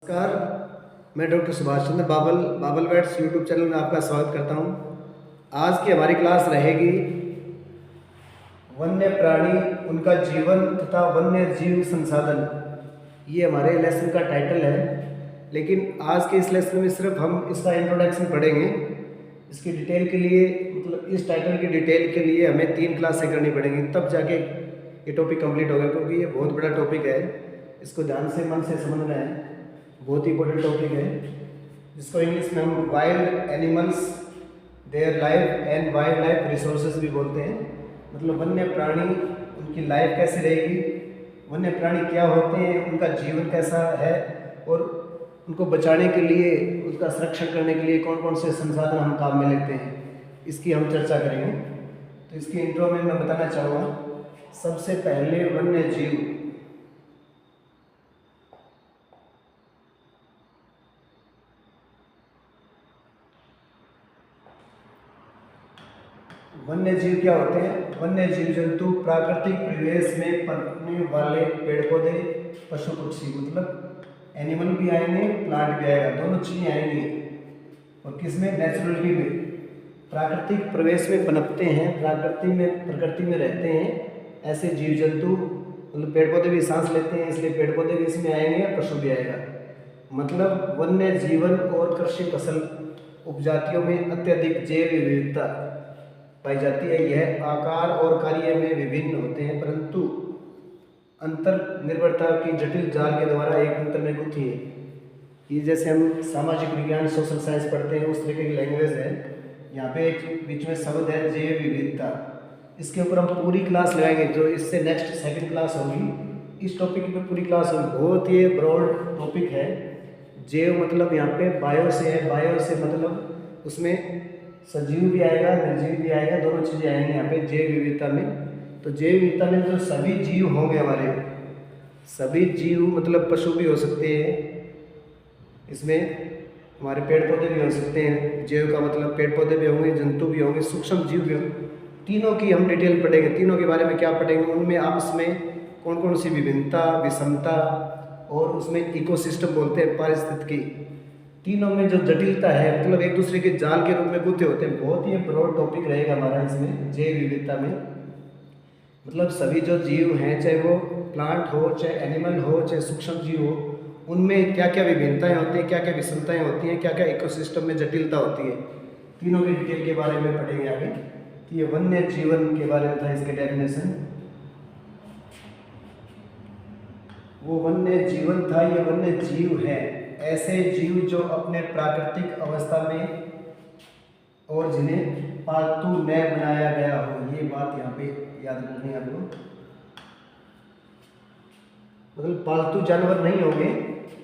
नमस्कार। मैं डॉक्टर सुभाष चंद्र बाबल weights YouTube channel में आपका स्वागत करता हूं। आज की हमारी क्लास रहेगी वन्य प्राणी, उनका जीवन तथा वन्य जीव संसाधन। ये हमारे लेसन का टाइटल है, लेकिन आज के इस लेसन में सिर्फ हम इसका इंट्रोडक्शन पढ़ेंगे। इसकी डिटेल के लिए, मतलब इस टाइटल की डिटेल के लिए हमें 3 क्लासें करनी पड़ेंगी, तब जाके ये टॉपिक कंप्लीट होगा, क्योंकि ये बहुत बड़ा टॉपिक है। इसको ध्यान से, मन से समझना है। बहुत ही इंपॉर्टेंट टॉपिक है, जिसको इंग्लिश में हम wild animals, their life and wild life resources भी बोलते हैं। मतलब वन्य प्राणी, उनकी लाइफ कैसी रहेगी, वन्य प्राणी क्या होते हैं, उनका जीवन कैसा है, और उनको बचाने के लिए, उसका संरक्षण करने के लिए कौन कौन से संसाधन हम काम में लेते हैं, इसकी हम चर्चा करेंगे। तो इसकी इंट्रो में मैं बताना चाहूँगा, सबसे पहले वन्य जीव। वन्य जीव क्या होते हैं? वन्य जीव जंतु प्राकृतिक परिवेश में पनपने वाले पेड़ पौधे, पशु पक्षी, मतलब एनिमल भी आएंगे, प्लांट भी आएगा, दोनों चीजें आएंगी। और किसमें? नेचुरलिटी में। प्राकृतिक परिवेश में पनपते हैं, प्रकृति में रहते हैं ऐसे जीव जंतु। मतलब पेड़ पौधे भी सांस लेते हैं, इसलिए पेड़ पौधे भी इसमें आएंगे, पशु भी आएगा। मतलब वन्य जीवन और कृषि फसल उपजातियों में अत्यधिक जैव विविधता पाई जाती है। यह आकार और कार्य में विभिन्न होते हैं, परंतु अंतर निर्भरता की जटिल जाल के द्वारा एक अंतर में गुंथी है। ये जैसे हम सामाजिक विज्ञान, सोशल साइंस पढ़ते हैं, उस तरीके की लैंग्वेज है। यहाँ पे एक बीच में शब्द है जैव विविधता। इसके ऊपर हम पूरी क्लास लगाएंगे, जो इससे नेक्स्ट सेकंड क्लास होगी। इस टॉपिक पे पूरी क्लास होगी। बहुत ही ब्रॉड टॉपिक है। जैव मतलब यहाँ पे बायो से है, बायो से मतलब उसमें सजीव भी आएगा, निर्जीव भी आएगा, दोनों चीज़ें आएंगी यहाँ पे जैव विविधता में। तो जैव विविधता में जो सभी जीव होंगे, हमारे सभी जीव, मतलब पशु भी हो सकते हैं, इसमें हमारे पेड़ पौधे भी हो सकते हैं। जैव का मतलब पेड़ पौधे भी होंगे, जंतु भी होंगे, सूक्ष्म जीव भी होंगे। तीनों की हम डिटेल पढ़ेंगे। तीनों के बारे में क्या पढ़ेंगे, उनमें आपस में कौन कौन सी विभिन्नता, विषमता, और उसमें इकोसिस्टम बोलते हैं, पारिस्थितिकी। तीनों में जो जटिलता है, मतलब एक दूसरे के जाल के रूप में गुंथे होते हैं। बहुत ही ब्रॉड टॉपिक रहेगा हमारा इसमें, जैव विविधता में। मतलब सभी जो जीव हैं, चाहे वो प्लांट हो, चाहे एनिमल हो, चाहे सूक्ष्म जीव हो, उनमें क्या क्या विभिन्नताएं होती हैं, क्या क्या विषमताएं होती हैं, क्या क्या इकोसिस्टम में जटिलता होती है। तीनों के डिटेल के बारे में पढ़ेंगे आगे। तो ये वन्य जीवन के बारे में था, इसके डेफिनेशन। वो वन्य जीवन था, ये वन्य जीव है ऐसे जीव जो अपने प्राकृतिक अवस्था में और जिन्हें पालतू न बनाया गया हो। ये बात यहाँ पे याद रखनी है आपको। मतलब पालतू जानवर नहीं होंगे,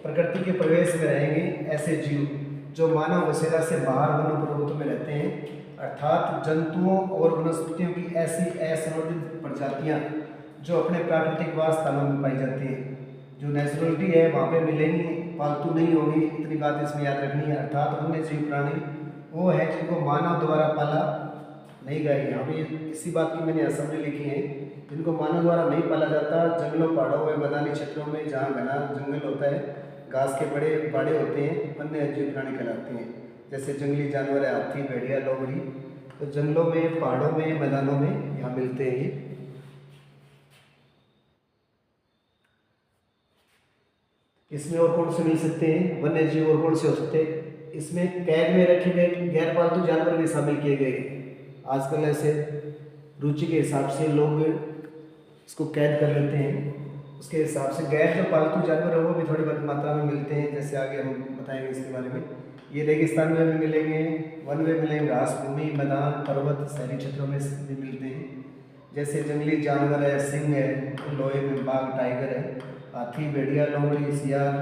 प्रकृति के प्रवेश में रहेंगे ऐसे जीव जो मानव बसेरा से बाहर वन पर्वतों में रहते हैं। अर्थात जंतुओं और वनस्पतियों की ऐसी असंवर्धित प्रजातियाँ जो अपने प्राकृतिक वास स्थानों में पाई जाती हैं। जो नेचुरलिटी है वहाँ पे मिलेंगी, पालतू नहीं होगी। इतनी बात इसमें याद रखनी है। अर्थात वन्य जीव प्राणी वो है जिनको मानव द्वारा पाला नहीं गया। यहाँ पे इसी बात की मैंने असम्पटी लिखी है, जिनको मानव द्वारा नहीं पाला जाता। जंगलों, पहाड़ों में, मैदानी क्षेत्रों में जहाँ घना जंगल होता है, घास के बड़े बाड़े होते हैं, वन्य जीव प्राणी कहलाते हैं। जैसे जंगली जानवर है, हाथी, भेड़िया, लोमड़ी, तो जंगलों में, पहाड़ों में, मैदानों में यहाँ मिलते हैं ये। इसमें और कौन से मिल सकते हैं वन्य जीव, और कौन से हो सकते हैं? इसमें कैद में रखे गए गैर पालतू जानवर भी शामिल किए गए। आजकल ऐसे रुचि के हिसाब से लोग इसको कैद कर लेते हैं। उसके हिसाब से गैर जो पालतू जानवर है वो भी थोड़ी बहुत मात्रा में मिलते हैं, जैसे आगे हम बताएंगे इसके बारे में। ये रेगिस्तान में भी मिलेंगे, वन में मिलेंगे, घास भूमि, मैदान, पर्वत, शहरी क्षेत्रों में भी मिलते हैं। जैसे जंगली जानवर है, सिंह है, लोहे में बाघ, टाइगर है, हाथी, भेड़िया, लोमड़ी, सियार,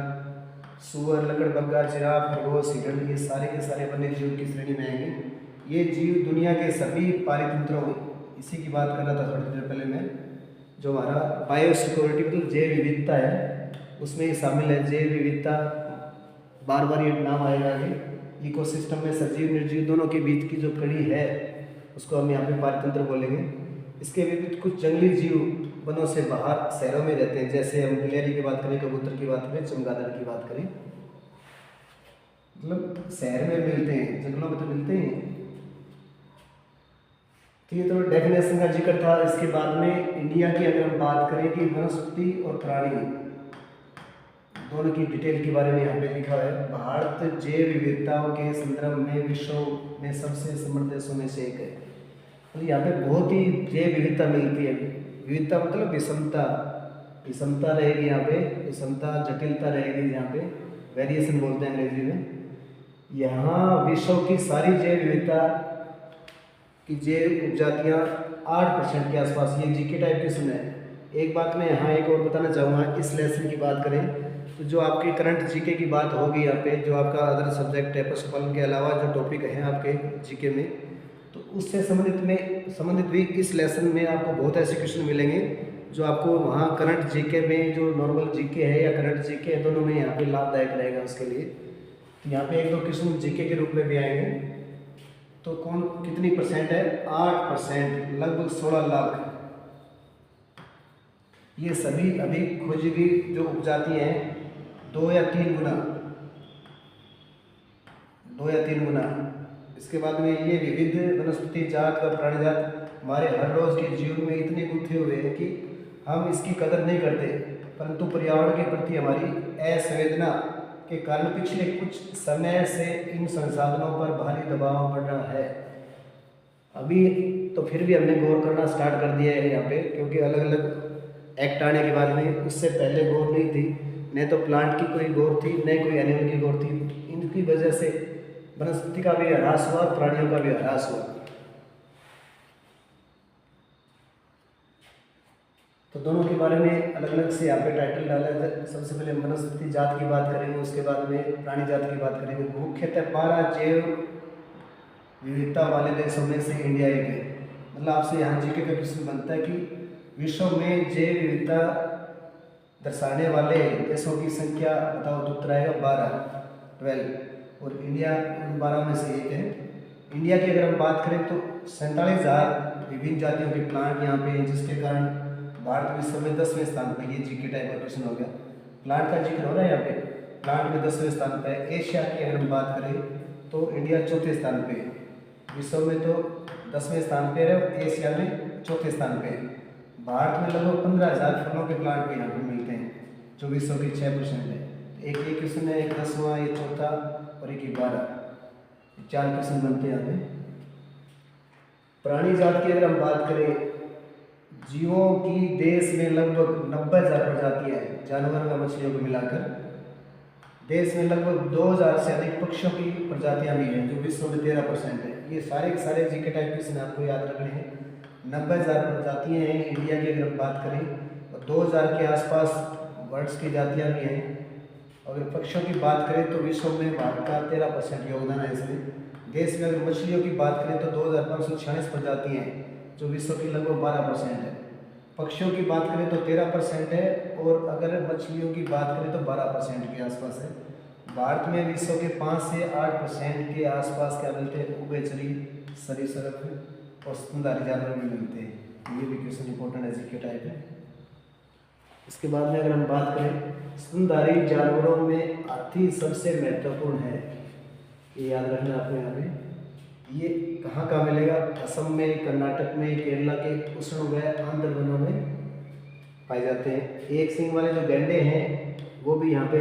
सुअर, लकड़बग्गा, जिराफ, खरगोश, हिरण, ये सारे के सारे वन्य जीव की श्रेणी में आएंगे। ये जीव दुनिया के सभी पारितंत्रों में, इसी की बात कर रहा था थोड़ी देर पहले मैं, जो हमारा बायोसिक्योरिटी मतलब जैव विविधता है, उसमें ही शामिल है। जैव विविधता बार बार ये नाम आएगा आगे। इकोसिस्टम में सजीव निर्जीव दोनों के बीच की जो कड़ी है, उसको हम यहाँ पे पारितंत्र बोलेंगे। इसके विपरीत कुछ जंगली जीव वनों से बाहर शहरों में रहते हैं। जैसे हम गिलहरी की बात करें, कबूतर की बात करें, चमगादड़ की बात करें, मतलब शहर में मिलते हैं, जंगलों में तो मिलते ही हैं। तो ये तो डेफिनेशन का जिक्र था। इसके बाद में इंडिया की अगर हम बात करें कि वनस्पति और प्राणी दोनों की डिटेल के बारे में यहाँ पे लिखा है। भारत जैव विविधताओं के संदर्भ में विश्व में सबसे समृद्ध देशों में से एक है। तो यहाँ पे बहुत ही जैव विविधता मिलती है। विविधता मतलब विषमता, विषमता रहेगी यहाँ पे, विषमता जटिलता रहेगी यहाँ पे, वेरिएशन बोलते हैं अंग्रेजी में। यहाँ विश्व की सारी जैव विविधता की जैव उपजातियाँ 8% के आसपास, ये जीके टाइप क्वेश्चन है। एक बात मैं यहाँ एक और बताना चाहूँगा, इस लेसन की बात करें तो जो आपके करंट जीके की बात होगी यहाँ पे, जो आपका अदर सब्जेक्ट है पशुपालन के अलावा जो टॉपिक है आपके जीके में, तो उससे संबंधित भी इस लेसन में आपको बहुत ऐसे क्वेश्चन मिलेंगे जो आपको वहाँ करंट जीके में, जो नॉर्मल जीके है या करंट जीके है, दोनों में यहाँ पे लाभदायक रहेगा उसके लिए। तो यहाँ पे एक दो क्वेश्चन जीके के रूप में भी आएंगे। तो कौन कितनी परसेंट है? 8%, लगभग 16 लाख। ये सभी अभी खोजी गई जो उपजाति हैं 2 या 3 गुना, 2 या 3 गुना। इसके बाद में ये विविध वनस्पति जात व प्राणी जात हमारे हर रोज के जीवन में इतने गुंथे हुए हैं कि हम इसकी कदर नहीं करते, परंतु पर्यावरण के प्रति हमारी असंवेदना के कारण पिछले कुछ समय से इन संसाधनों पर भारी दबाव बढ़ रहा है। अभी तो फिर भी हमने गौर करना स्टार्ट कर दिया है यहाँ पे, क्योंकि अलग अलग एक्ट आने के बाद में, उससे पहले गौर नहीं थी। न तो प्लांट की कोई गौर थी, न कोई एनिमल की गौर थी। इनकी वजह से वनस्पति का भी ह्रास हुआ, प्राणियों का भी ह्रास हुआ। तो दोनों के बारे में अलग अलग से यहाँ पे टाइटल डाला है। सबसे पहले वनस्पति जात की बात करेंगे, उसके बाद में प्राणी जात की बात करेंगे। मुख्यतः 12 जैव विविधता वाले देशों में से इंडिया एक है। मतलब आपसे यहाँ जीके का क्वेश्चन बनता है कि विश्व में जैव विविधता दर्शाने वाले देशों की संख्या बताओ, तो उत्तर आएगा 12, और इंडिया उन 12 में से एक है। इंडिया की अगर हम बात करें तो 47,000 विभिन्न जातियों के प्लांट यहाँ पे हैं, जिसके कारण भारत विश्व में 10वें स्थान पर। ये जीके टाइप का क्वेश्चन हो गया, प्लांट का जिक्र हो रहा है यहाँ पे, प्लांट में 10वें स्थान पर है। एशिया की अगर हम बात करें तो इंडिया चौथे स्थान पे है। विश्व में तो 10वें स्थान पे है, एशिया में चौथे स्थान पे है। भारत में लगभग 15,000 फलों के प्लांट भी यहाँ पे मिलते हैं, जो विश्व की 6% है। एक ये क्वेश्चन है, एक 10वां, ये चौथा, और एक 12, 4 क्वेश्चन बनते हैं यहाँ पे। प्राणी जात की अगर हम बात करें, जीवों की देश में लगभग 90,000 प्रजातियाँ हैं, जानवर व मछलियों को मिलाकर। देश में लगभग 2,000 से अधिक पक्षियों की प्रजातियाँ भी हैं, जो विश्व में 13% है। ये सारे के सारे जीके टाइप क्वेश्चन आपको याद रखने हैं। 90,000 प्रजातियाँ हैं इंडिया की अगर हम बात करें, और 2,000 के आसपास बर्ड्स की जातियाँ भी हैं। अगर पक्षियों की बात करें तो विश्व में भारत का 13% योगदान है इसमें। देश में अगर मछलियों की बात करें तो 2,546 प्रजातियाँ हैं, जो विश्व की लगभग 12% है। पक्षियों की बात करें तो 13% है, और अगर मछलियों की बात करें तो 12% के आसपास है। भारत में विश्व के 5 से 8% के आसपास क्या मिलते हैं? उभयचरी, सरीसृप और स्तनधारी जानवर भी मिलते हैं। ये भी क्वेश्चन इंपॉर्टेंट है, जीके टाइप है। इसके बाद में अगर हम बात करें, स्तनधारी जानवरों में हाथी सबसे महत्वपूर्ण है, ये याद रखना आपको यहाँ पे। ये कहाँ कहाँ मिलेगा? असम में, कर्नाटक में, केरला के उष्ण व आर्द्र वनों में पाए जाते हैं। एक सींग वाले जो गैंडे हैं वो भी यहाँ पे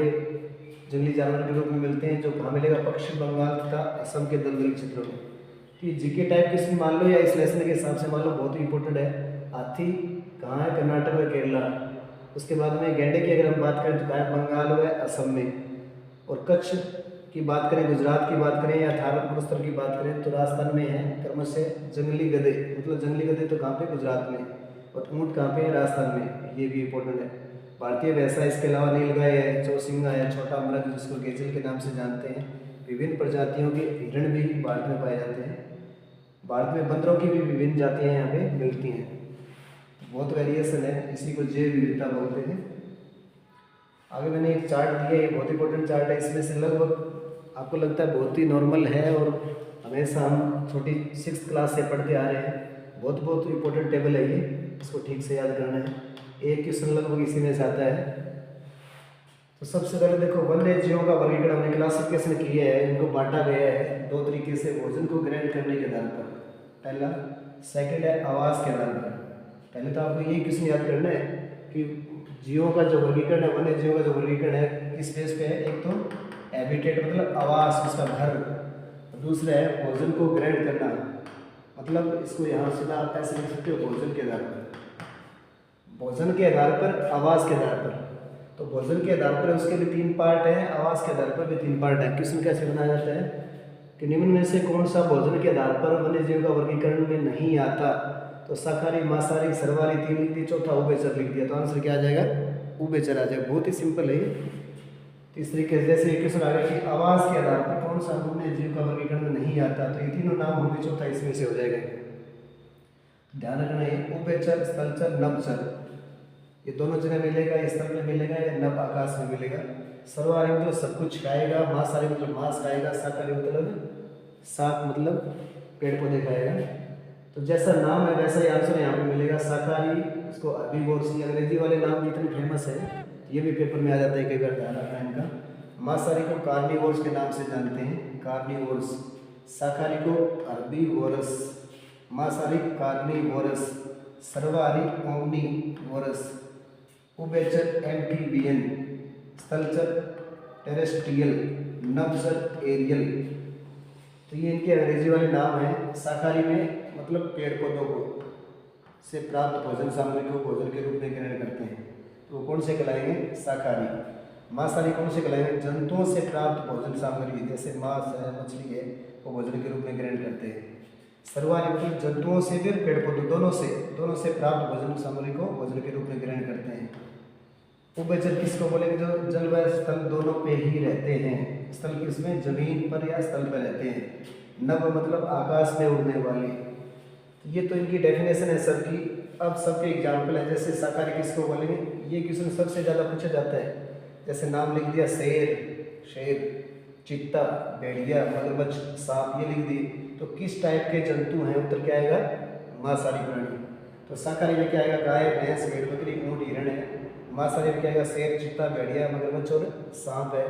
जंगली जानवर के रूप में मिलते हैं, जो कहाँ मिलेगा? पश्चिम बंगाल तथा असम के दलदली क्षेत्रों में। तो ये जीके टाइप किसी मान लो, या इस लेसन के हिसाब से मान लो, बहुत ही इंपॉर्टेंट है। हाथी कहाँ है? कर्नाटक और केरला। उसके बाद में गैंडे की अगर हम बात करें तो कहाँ है? बंगाल व असम में। और कच्छ की बात करें, गुजरात की बात करें, या थार प्रस्तर की बात करें तो राजस्थान में है क्रमशः जंगली गधे। मतलब जंगली गधे तो कहाँ पे? गुजरात में। और ऊँट कहाँ पे? राजस्थान में। ये भी इंपॉर्टेंट है। भारतीय भैंसा, इसके अलावा नीलगाय है, चौसिंगा है, छोटा मृग जिसको गेजल के नाम से जानते हैं। विभिन्न प्रजातियों के हिरण भी भारत में पाए जाते हैं। भारत में बंदरों की भी विभिन्न जातियाँ यहाँ पे मिलती हैं। बहुत वेरिएशन है, इसी को जैव विविधता बोलते हैं। आगे मैंने एक चार्ट दिया है, ये बहुत इंपॉर्टेंट चार्ट है। इसमें से लगभग आपको लगता है बहुत ही नॉर्मल है, और हमेशा हम छोटी 6th क्लास से पढ़ते आ रहे हैं। बहुत इंपॉर्टेंट टेबल है ये, इसको ठीक से याद करना है। एक क्वेश्चन लगभग इसी में से आता है। तो सबसे पहले देखो वन्य जीवों का वर्गीकरण हमने क्लासिफिकेशन किया है, इनको बांटा गया है दो तरीके से भोजन को ग्रहण करने के आधार पर। पहला, सेकंड है आवास के आधार पर। पहले तो आपको यही क्वेश्चन याद करना है कि जीवों का जो वर्गीकरण है, वन्य जीवों का जो वर्गीकरण है किस बेस पे है। एक तो हैबिटेट मतलब आवास, उसका घर। दूसरा है भोजन को ग्रहण करना, मतलब इसको यहाँ सीधा आप ऐसे लिख सकते हो, भोजन के आधार पर, भोजन के आधार पर, आवास के आधार पर। तो भोजन के आधार पर उसके भी 3 पार्ट हैं, आवास के आधार पर भी 3 पार्ट है। क्वेश्चन कैसे बनाया जाता है कि निम्न में से कौन सा भोजन के आधार पर वन्य जीव का वर्गीकरण में नहीं आता। तो शाकाहारी, मांसाहारी, सर्वाहारी 3 लिख दी, चौथा उभयचर लिख दिया, तो आंसर क्या आ जाएगा, उभयचर आ जाएगा। बहुत ही सिंपल है। तो इस तरीके से जैसे क्वेश्चन आ गया कि आवास के आधार पर कौन सा वन्य जीव का वर्गीकरण में नहीं आता, तो ये तीनों नाम होंगे, चौथा इसमें से हो जाएगा। ध्यान रखना है, उभयचर, स्थलचर, नभचर, ये दोनों जगह मिलेगा, स्थल में मिलेगा या नभ आकाश में मिलेगा। सर्वाहारी मतलब सब कुछ खाएगा, मांसाहारी मतलब मांस खाएगा, शाकाहारी मतलब शाक मतलब पेड़ पौधे खाएगा। तो जैसा नाम है वैसा ही आंसर यहाँ पे मिलेगा। शाकाहारी, इसको हर्बीवोर्स, अंग्रेजी वाले नाम भी इतने फेमस है, ये भी पेपर में आ जाता है कई बार, ध्यान रखना है इनका। मांसाहारी को कार्निवोर्स के नाम से जानते हैं, कार्निवोर्स। शाकाहारी को हर्बीवोरस, मांसाहारी कार्निवोरस, सर्वाहारी ओमनीवोरस, उभयचर एम्फीबियन, स्थलचर टेरेस्ट्रियल, नभचर एरियल। तो ये इनके अंग्रेजी वाले नाम हैं। शाकाहारी में मतलब पेड़ पौधों को से प्राप्त भोजन सामग्री को भोजन के रूप में ग्रहण करते हैं, तो वो कौन से कहलाएंगे, शाकाहारी। मांसाहारी कौन से कहलाएंगे, जंतुओं से प्राप्त भोजन सामग्री, जैसे मांस है, मछली है, वो भोजन के रूप में ग्रहण करते हैं। सर्वाहारी मतलब जंतुओं से भी, पेड़ पौधों, दोनों से प्राप्त भोजन सामग्री को भोजन के रूप में ग्रहण करते हैं। उभयचर किसको बोलेंगे, जो जल व स्थल दोनों पे ही रहते हैं। स्थल किसमें, जमीन पर या स्थल पर रहते हैं। नभ मतलब आकाश में उड़ने वाले। तो ये तो इनकी डेफिनेशन है सबकी। अब सबके एग्जाम्पल है, जैसे शाकाहारी किसको बोलेंगे, ये क्वेश्चन सबसे ज़्यादा पूछा जाता है। जैसे नाम लिख दिया, शेर, चीता, भेड़िया, मगरमच्छ, सांप, ये लिख दिए, तो किस टाइप के जंतु हैं, उत्तर क्या आएगा, मांसाहारी प्राणी। तो शाकाहारी में क्या आएगा, गाय, भैंस, भेड़, बकरी, ऊँट, हिरण है। मांसाहारी में क्या आएगा, शेर, चीता, भेड़िया, मगरमच्छ और सांप है।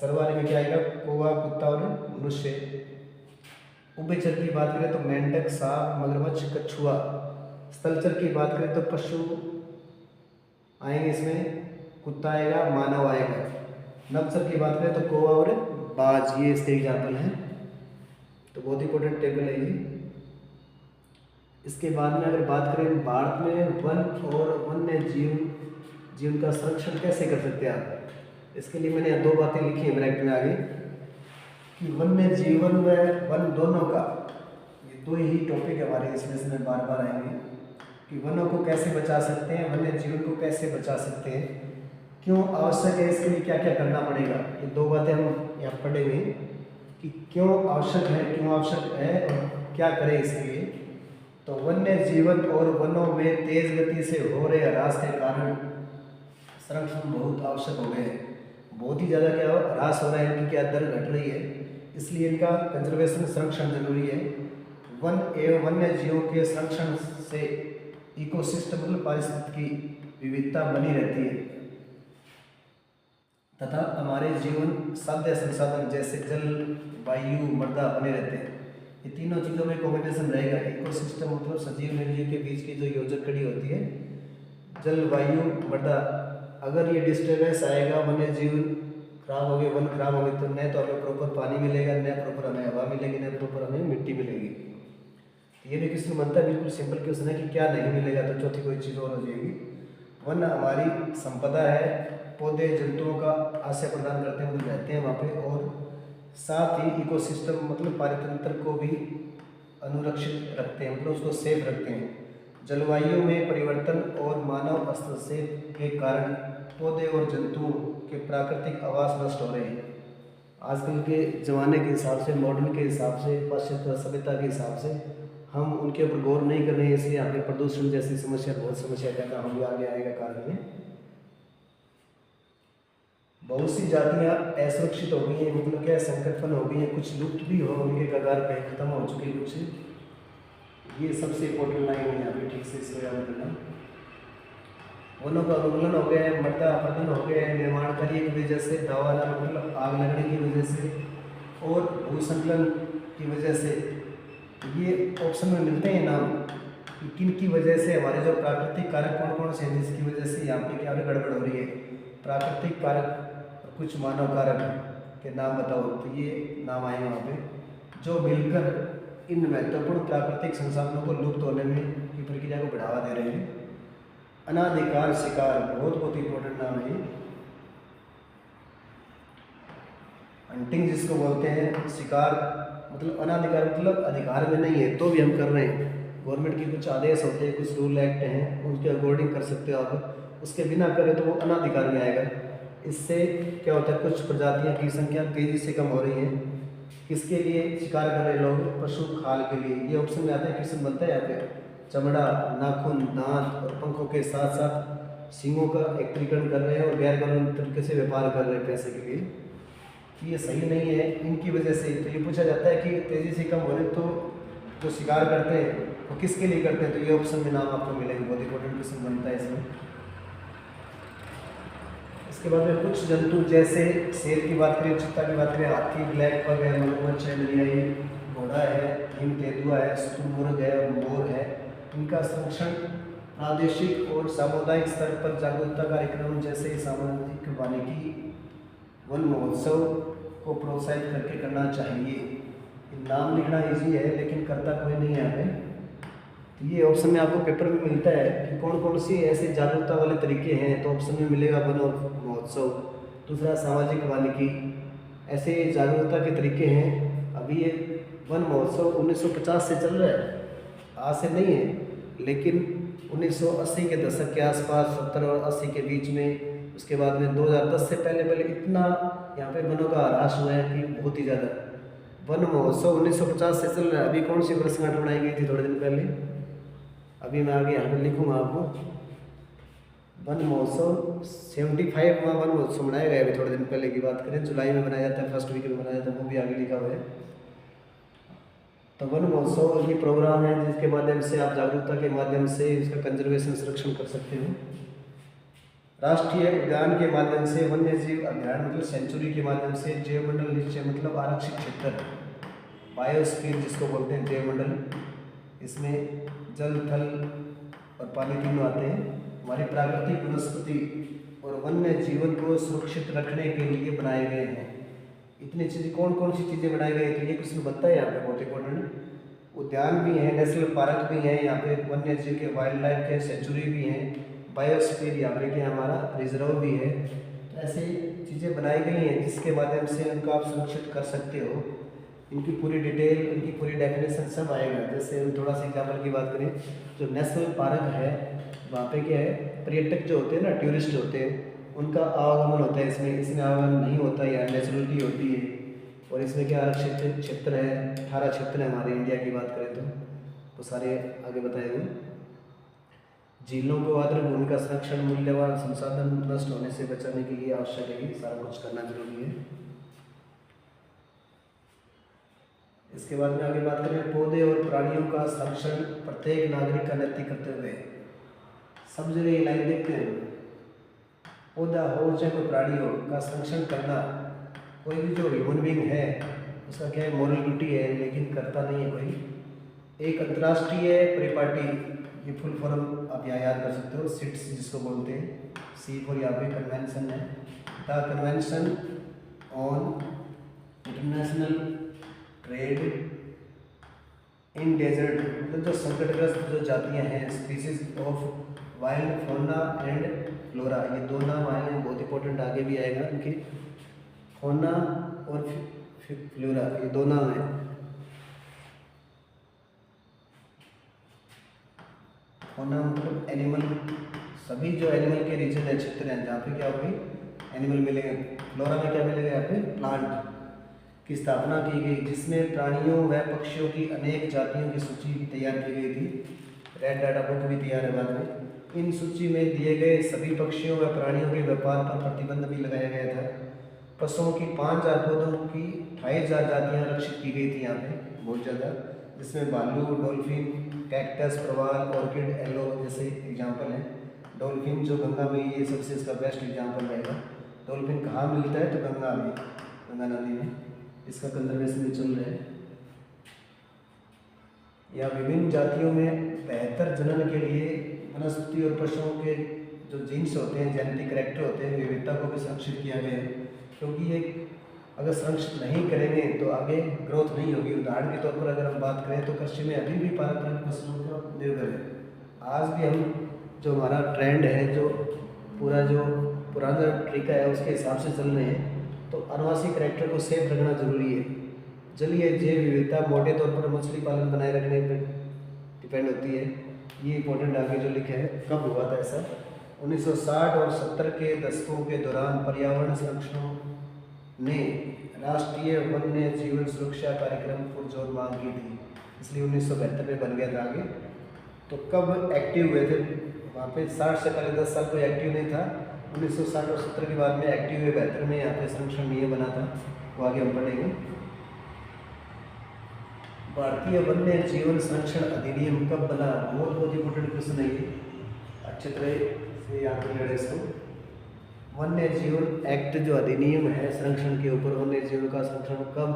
सर्वाहारी में क्या आएगा, कौवा, कुत्ता और मनुष्य। उभयचर की बात करें तो मेंढक, सांप, मगरमच्छ, कछुआ। स्थलचर की बात करें तो पशु आएंगे, इसमें कुत्ता आएगा, मानव आएगा। नभचर की बात करें तो कौवा और बाज, ये इसके एग्जाम्पल हैं। तो बहुत इंपॉर्टेंट टेबल है ये। इसके बाद में अगर बात करें भारत में वन और वन्य जीवन का संरक्षण कैसे कर सकते हैं आप, इसके लिए मैंने 2 बातें लिखी है ब्रैकेट में आगे कि वन्य जीवन व वन दोनों का, ये 2 ही टॉपिक हमारे इसमें बार बार आएंगे कि वनों को कैसे बचा सकते हैं, वन्य जीवन को कैसे बचा सकते हैं, क्यों आवश्यक है, इसके लिए क्या क्या करना पड़ेगा। ये 2 बातें हम यहाँ पढ़ेंगे कि क्यों आवश्यक है और क्या करें इसके लिए। तो वन्य जीवन और वनों में तेज गति से हो रहे ह्रास के कारण संरक्षण बहुत आवश्यक हो गए हैं। बहुत ही ज़्यादा क्या ह्रास हो रहा है, इनकी क्या दर घट रही है, इसलिए इनका कंजर्वेशन, संरक्षण जरूरी है। वन एवं वन्य जीवों के संरक्षण से इकोसिस्टम मतलब पारिस्थितिकी विविधता बनी रहती है तथा हमारे जीवन साध्य संसाधन जैसे जल, वायु, मृदा बने रहते हैं। ये तीनों चीज़ों में कॉम्बिनेशन रहेगा। इकोसिस्टम मतलब सजीव निर्जीव के बीच की जो योजना कड़ी होती है, जल, वायु, मृदा, अगर ये डिस्टर्बेंस आएगा, वन्य जीवन खराब हो गए, वन खराब हो गए, तो न तो हमें प्रॉपर पानी मिलेगा, न प्रॉपर हमें हवा मिलेगी, न प्रॉपर हमें मिट्टी मिलेगी। ये भी क्वेश्चन बनता है, बिल्कुल सिंपल क्वेश्चन है कि क्या नहीं मिलेगा, तो चौथी कोई चीज़ और हो जाएगी। वन हमारी संपदा है, पौधे जंतुओं का आश्रय प्रदान करते हैं, रहते हैं वहाँ पे, और साथ ही इकोसिस्टम मतलब पारितंत्र को भी अनुरक्षित रखते हैं, मतलब उसको सेफ रखते हैं। जलवायु में परिवर्तन और मानव हस्तक्षेप के कारण पौधे और जंतुओं के प्राकृतिक आवास नष्ट हो रहे हैं। आजकल के ज़माने के हिसाब से, मॉडर्न के हिसाब से, पाश्चात्य सभ्यता के हिसाब से हम उनके ऊपर गौर नहीं कर रहे हैं, इसलिए यहाँ पे प्रदूषण जैसी समस्या, बहुत समस्या ज़्यादा हम आगे आएगा काल में। बहुत सी जातियाँ असुरक्षित हो गई हैं, मतलब क्या संकटपन हो गई हैं, कुछ लुप्त भी हो उनके कगार पे, खत्म हो चुकी कुछ। ये सबसे इम्पोर्टेंट लाइन है यहाँ पे, ठीक से इसको याद रखना। वनों का उन्मूलन हो गया है, मृदा अपरदन हो गया है निर्माण कार्य की वजह से, दावानल मतलब आग लगने की वजह से और भूसंकलन की वजह से। ये ऑप्शन में मिलते हैं नाम कि किन की वजह से हमारे जो प्राकृतिक कारक कौन कौन से हैं जिसकी वजह से यहाँ पे क्या गड़बड़ हो रही है। प्राकृतिक कारक और कुछ मानव कारक के नाम बताओ, तो ये नाम आए वहाँ पे, जो मिलकर इन महत्वपूर्ण प्राकृतिक संसाधनों को लुप्त होने में की प्रक्रिया को बढ़ावा दे रहे हैं। अनाधिकार शिकार बहुत बहुत इंपॉर्टेंट नाम है। हंटिंग जिसको बोलते हैं, शिकार मतलब अनाधिकार मतलब अधिकार में नहीं है तो भी हम कर रहे हैं। गवर्नमेंट के कुछ आदेश होते हैं, कुछ रूल एक्ट हैं, उनके अकॉर्डिंग कर सकते हो आप, उसके बिना करें तो वो अनाधिकार में आएगा। इससे क्या होता है, कुछ प्रजातियों की संख्या तेजी से कम हो रही है। किसके लिए शिकार कर रहे लोग? पशु खाल के लिए। ये ऑप्शन में आता है, क्वेश्चन बनता है यहाँ पे। चमड़ा, नाखून, दांत और पंखों के साथ साथ सींगों का एकत्रीकरण कर रहे हैं और गैर कानूनी तरीके से व्यापार कर रहे हैं पैसे के लिए। ये सही नहीं है इनकी वजह से। तो ये पूछा जाता है कि तेज़ी से कम हो रहे तो जो शिकार करते हैं वो किसके लिए करते हैं, तो ये ऑप्शन में नाम आपको मिलेंगे। बहुत इंपॉर्टेंट क्वेश्चन बनता है इसमें। इसके बाद में कुछ जंतु जैसे शेर की बात करें, चीता की बात करें, हाथी, ब्लैक बग है, मगरमच्छ है, दरियाई घोड़ा है, हिम तेंदुआ है, शुतुरमुर्ग है और मोर है। इनका संरक्षण प्रादेशिक और सामुदायिक स्तर पर जागरूकता कार्यक्रम जैसे सामाजिक वानिकी, वन महोत्सव को प्रोत्साहित करके करना चाहिए। नाम लिखना इजी है लेकिन करता कोई नहीं है हमें। तो ये ऑप्शन में आपको पेपर में मिलता है कि कौन कौन सी ऐसे जागरूकता वाले तरीके हैं, तो ऑप्शन में मिलेगा वन महोत्सव, दूसरा सामाजिक वानिकी। ऐसे जागरूकता के तरीके हैं। अभी ये वन महोत्सव 1950 से चल रहा है, आज से नहीं है, लेकिन 1980 के दशक के आसपास, 70 और 80 के बीच में, उसके बाद में 2010 से पहले इतना यहाँ पे वनों का ह्रास हुआ है कि बहुत ही ज़्यादा। वन महोत्सव 1950 से चल रहा है। अभी कौन सी वर्षगांठ मनाई गई थी थोड़े दिन पहले, अभी मैं आगे यहाँ पर लिखूँगा आपको। वन महोत्सव 75वां वन महोत्सव मनाया गया। अभी थोड़े दिन पहले की बात करें, जुलाई में मनाया जाता है, फर्स्ट वीक में मनाया जाता है, वो भी आगे लिखा हुआ है। तो वन महोत्सव ये प्रोग्राम है जिसके माध्यम से आप जागरूकता के माध्यम से इसका कंजर्वेशन संरक्षण कर सकते हो। राष्ट्रीय उद्यान के माध्यम से, वन्य जीव अभ्यारण्य मतलब सेंचुरी के माध्यम से, जैव मंडल निश्चय मतलब आरक्षित क्षेत्र, बायोस्फीयर जिसको बोलते हैं जैव मंडल, इसमें जल, थल और पानी तीनों आते हैं। हमारी प्राकृतिक वनस्पति और वन्य जीवन को सुरक्षित रखने के लिए बनाए गए हैं। इतनी चीज़ें कौन कौन सी चीज़ें बनाई गई, तो ये क्वेश्चन बनता है यहाँ पे, बहुत इंपॉर्टेंट। उद्यान भी है, नेशनल पार्क भी है, यहाँ पे वन्य जीव के वाइल्ड लाइफ के सेंचुरी भी हैं, बायोस्फीयर यहाँ पे क्या हमारा रिजर्व भी है। तो ऐसे चीज़ें बनाई गई हैं जिसके माध्यम से उनको आप सुरक्षित कर सकते हो। इनकी पूरी डिटेल, इनकी पूरी डेफिनेशन सब आएगा। जैसे हम थोड़ा सा एग्जाम्पल की बात करें, जो नेशनल पार्क है वहाँ पे क्या है, पर्यटक जो होते हैं ना, टूरिस्ट होते हैं, उनका आवागमन होता है। इसमें आवागमन नहीं होता है, नेचुरलिटी होती है। और इसमें क्या आरक्षित क्षेत्र है, 18 क्षेत्र है हमारे इंडिया की बात करें तो सारे आगे बताए गए। झीलों को आर्द्र भूमि का संरक्षण, मूल्यवान संसाधन नष्ट होने से बचाने के लिए आवश्यक है, सारा कुछ करना जरूरी है। इसके बाद में आगे बात करें, पौधे और प्राणियों का संरक्षण प्रत्येक नागरिक का नैतिक कर्तव्य है। सब जगह ये लाइन देखते हैं, पौधा हो चाहे कोई प्राणी हो का संरक्षण करना, कोई भी जो ह्यूमन बीइंग है उसका क्या है, मॉरल ड्यूटी है, लेकिन करता नहीं है कोई। एक अंतर्राष्ट्रीय परिपाटी, ये फुल फॉर्म आप यहाँ याद कर सकते हो, सिट्स जिसको बोलते हैं, सी फॉर यहाँ पे कन्वेंशन है, the convention on international trade in desert, मतलब जो संकटग्रस्त जो जातियाँ हैं, species of wild fauna and flora, ये दो नाम आए हैं, बहुत इंपॉर्टेंट, आगे भी आएगा इनके। फौना और फ्लोरा ये दो नाम हैं। फौना मतलब एनिमल, सभी जो एनिमल के रीजन है, क्षेत्र हैं जहाँ पे क्या होगी, एनिमल मिलेंगे। फ्लोरा में क्या मिलेगा, यहाँ पे प्लांट की स्थापना की गई, जिसमें प्राणियों व पक्षियों की अनेक जातियों की सूची भी तैयार की गई थी। रेड डाटा बुक भी तैयार है बाद में। इन सूची में दिए गए सभी पक्षियों व प्राणियों के व्यापार पर प्रतिबंध भी लगाया गया था। पशुओं की 5000 पौधों की 2500 जातियाँ रक्षित की गई थी यहाँ पे, बहुत ज़्यादा, जिसमें भालू, डॉल्फिन, कैक्टस, प्रवाल, ऑर्किड, एलो जैसे एग्जाम्पल हैं। डॉल्फिन जो गंगा में, ये सबसे इसका बेस्ट एग्जाम्पल रहेगा। डॉल्फिन कहाँ मिलता है? तो गंगा में, गंगा नदी में। इसका कंजर्वेशन भी चल रहा है। या विभिन्न जातियों में बेहतर जनन के लिए वनस्पति और पशुओं के जो जीन्स होते हैं, जेनेटिक कैरेक्टर होते हैं, विविधता को भी संरक्षित किया गया है। क्योंकि ये अगर संरक्षित नहीं करेंगे तो आगे ग्रोथ नहीं होगी। उदाहरण के तौर पर अगर हम बात करें तो कृषि में अभी भी पारंपरिक फसलों पर निर्भर है। आज भी हम जो हमारा ट्रेंड है, जो पूरा जो पुराना तरीका है उसके हिसाब से चल रहे हैं। तो आनुवांशिक कैरेक्टर को सेफ रखना जरूरी है। जलीय जैव विविधता मोटे तौर पर मछली पालन बनाए रखने पर डिपेंड होती है। ये इंपॉर्टेंट आगे जो लिखा है, कब हुआ था ऐसा? 1960 और 70 के दशकों के दौरान पर्यावरण संरक्षण ने राष्ट्रीय वन्य जीवन सुरक्षा कार्यक्रम पर जोर मांग की थी, इसलिए 1972 में बन गया था आगे। तो कब एक्टिव हुए थे वहाँ पे? 60 से पहले 10 साल कोई एक्टिव नहीं था। 1960 और 70 के बाद में एक्टिव हुए। 72 में यहाँ पे संरक्षण नियम बना था, वो आगे हम पढ़ेंगे। भारतीय वन्य जीवन संरक्षण अधिनियम कब बना? बहुत इंपॉर्टेंट क्वेश्चन है ये, अच्छे तरह से याद कर लेना इसको। वन्य जीवन एक्ट जो अधिनियम है संरक्षण के ऊपर, वन्य जीवन का संरक्षण कब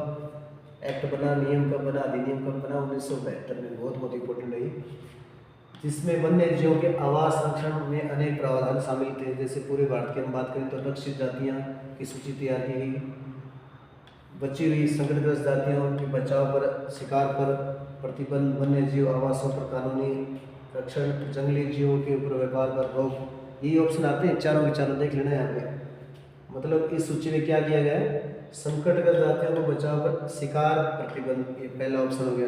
एक्ट बना, नियम कब बना, अधिनियम कब बना? 1972 में। बहुत इंपॉर्टेंट है, जिसमें वन्य जीवों के आवास संरक्षण में अनेक प्रावधान शामिल थे। जैसे पूरे भारत की हम बात करें तो रक्षित जातियाँ की सूची तैयार की गई, बची हुई संकटग्रस्त जातियों के बचाव पर, शिकार पर प्रतिबंध, वन्य जीव आवासों पर कानूनी रक्षण, जंगली जीवों के ऊपर व्यापार पर रोक। ये ऑप्शन आते हैं, चारों के चारों देख लेना है यहाँ पे। मतलब इस सूची में क्या किया गया है? संकटग्रस्त जातियों को बचाव पर शिकार प्रतिबंध, ये पहला ऑप्शन हो गया।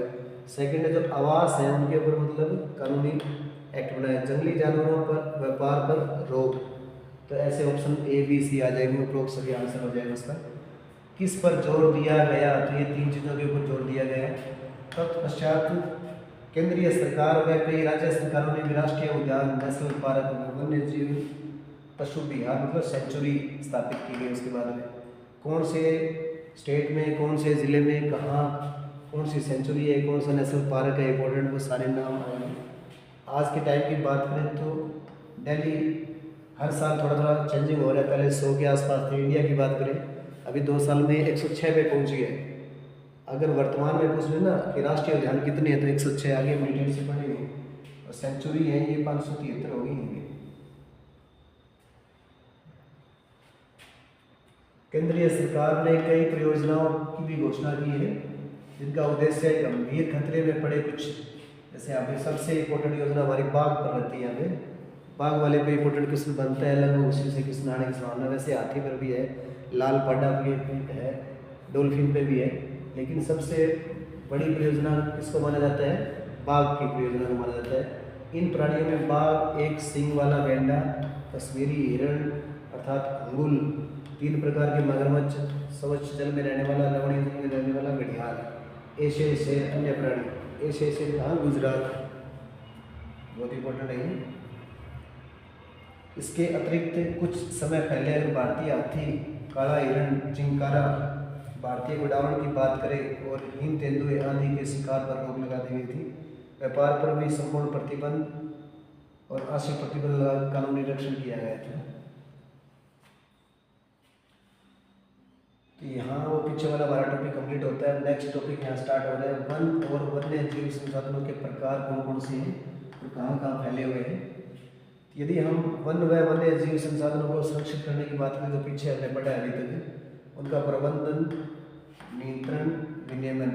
सेकंड है जो आवास है उनके ऊपर मतलब कानूनी एक्ट बनाया। जंगली जानवरों पर व्यापार पर रोक। तो ऐसे ऑप्शन ए बी सी आ जाएंगे, उपरोक्त सभी आंसर हो जाएगा इसका। किस पर जोर दिया गया? तो ये 3 चीज़ों के ऊपर जोर दिया गया। तत्पश्चात केंद्रीय सरकार व कई राज्य सरकारों ने भी राष्ट्रीय उद्यान, नेशनल पार्क, वन्य जीव पशु विहार मतलब सेंचुरी स्थापित की गई। उसके बाद में कौन से स्टेट में, कौन से ज़िले में, कहाँ कौन सी सेंचुरी है, कौन सा नेशनल पार्क है, इंपॉर्टेंट वो सारे नाम आएंगे। आज के टाइम की बात करें तो दिल्ली हर साल थोड़ा चेंजिंग हो रहा है। पहले 100 के आसपास थे। इंडिया की बात करें अभी 2 साल में 106 पे पहुँच गए। अगर वर्तमान में पूछ लेना कि राष्ट्रीय उद्यान कितने हैं तो 106 आगे हम डिटेल से पढ़ेंगे। और सेंचुरी है ये 573 होगी। केंद्रीय सरकार ने कई परियोजनाओं की भी घोषणा की है जिनका उद्देश्य गंभीर खतरे में पड़े कुछ, जैसे यहाँ पे सबसे इम्पोर्टेंट योजना हमारी बाघ पर रहती है। यहाँ पे बाघ वाले पे इम्पोर्टेंट क्वेश्चन बनता है, लगभग उसी से क्वेश्चन आने की संभावना। वैसे हाथी पर भी है, लाल पाडा पे है, डॉल्फिन पे भी है, लेकिन सबसे बड़ी परियोजना किसको माना जाता है? बाघ की परियोजना को माना जाता है। इन प्राणियों में बाघ, एक सींग वाला गैंडा, कश्मीरी हिरण अर्थात अंगुल, 3 प्रकार के मगरमच्छ, स्वच्छ जल में रहने वाला, लवणीय जल में रहने वाला घड़ियाल, एशियाई शेर, अन्य प्राणी। एशियाई शेर कहाँ? गुजरात। बहुत इंपॉर्टेंट है ये। इसके अतिरिक्त कुछ समय पहले अगर भारतीय हाथी, काला हिरण, चिंकारा, भारतीय गुडावड़ की बात करें और हिम तेंदुए आदि के शिकार पर रोक लगा दी गई थी। व्यापार पर भी संपूर्ण प्रतिबंध और आंशिक प्रतिबंध लगा कानूनी रक्षण किया गया था। तो यहाँ वो पीछे वाला हमारा टॉपिक कंप्लीट होता है। नेक्स्ट टॉपिक यहाँ स्टार्ट हो रहा है। वन और वन्य जीव संसाधनों के प्रकार कौन कौन से हैं और कहाँ फैले हुए हैं। यदि हम वन व वन्य जीव संसाधनों को संरक्षित करने की बात करें तो पीछे हमने पढ़ा है अभी तक। उनका प्रबंधन, नियंत्रण, विनियमन,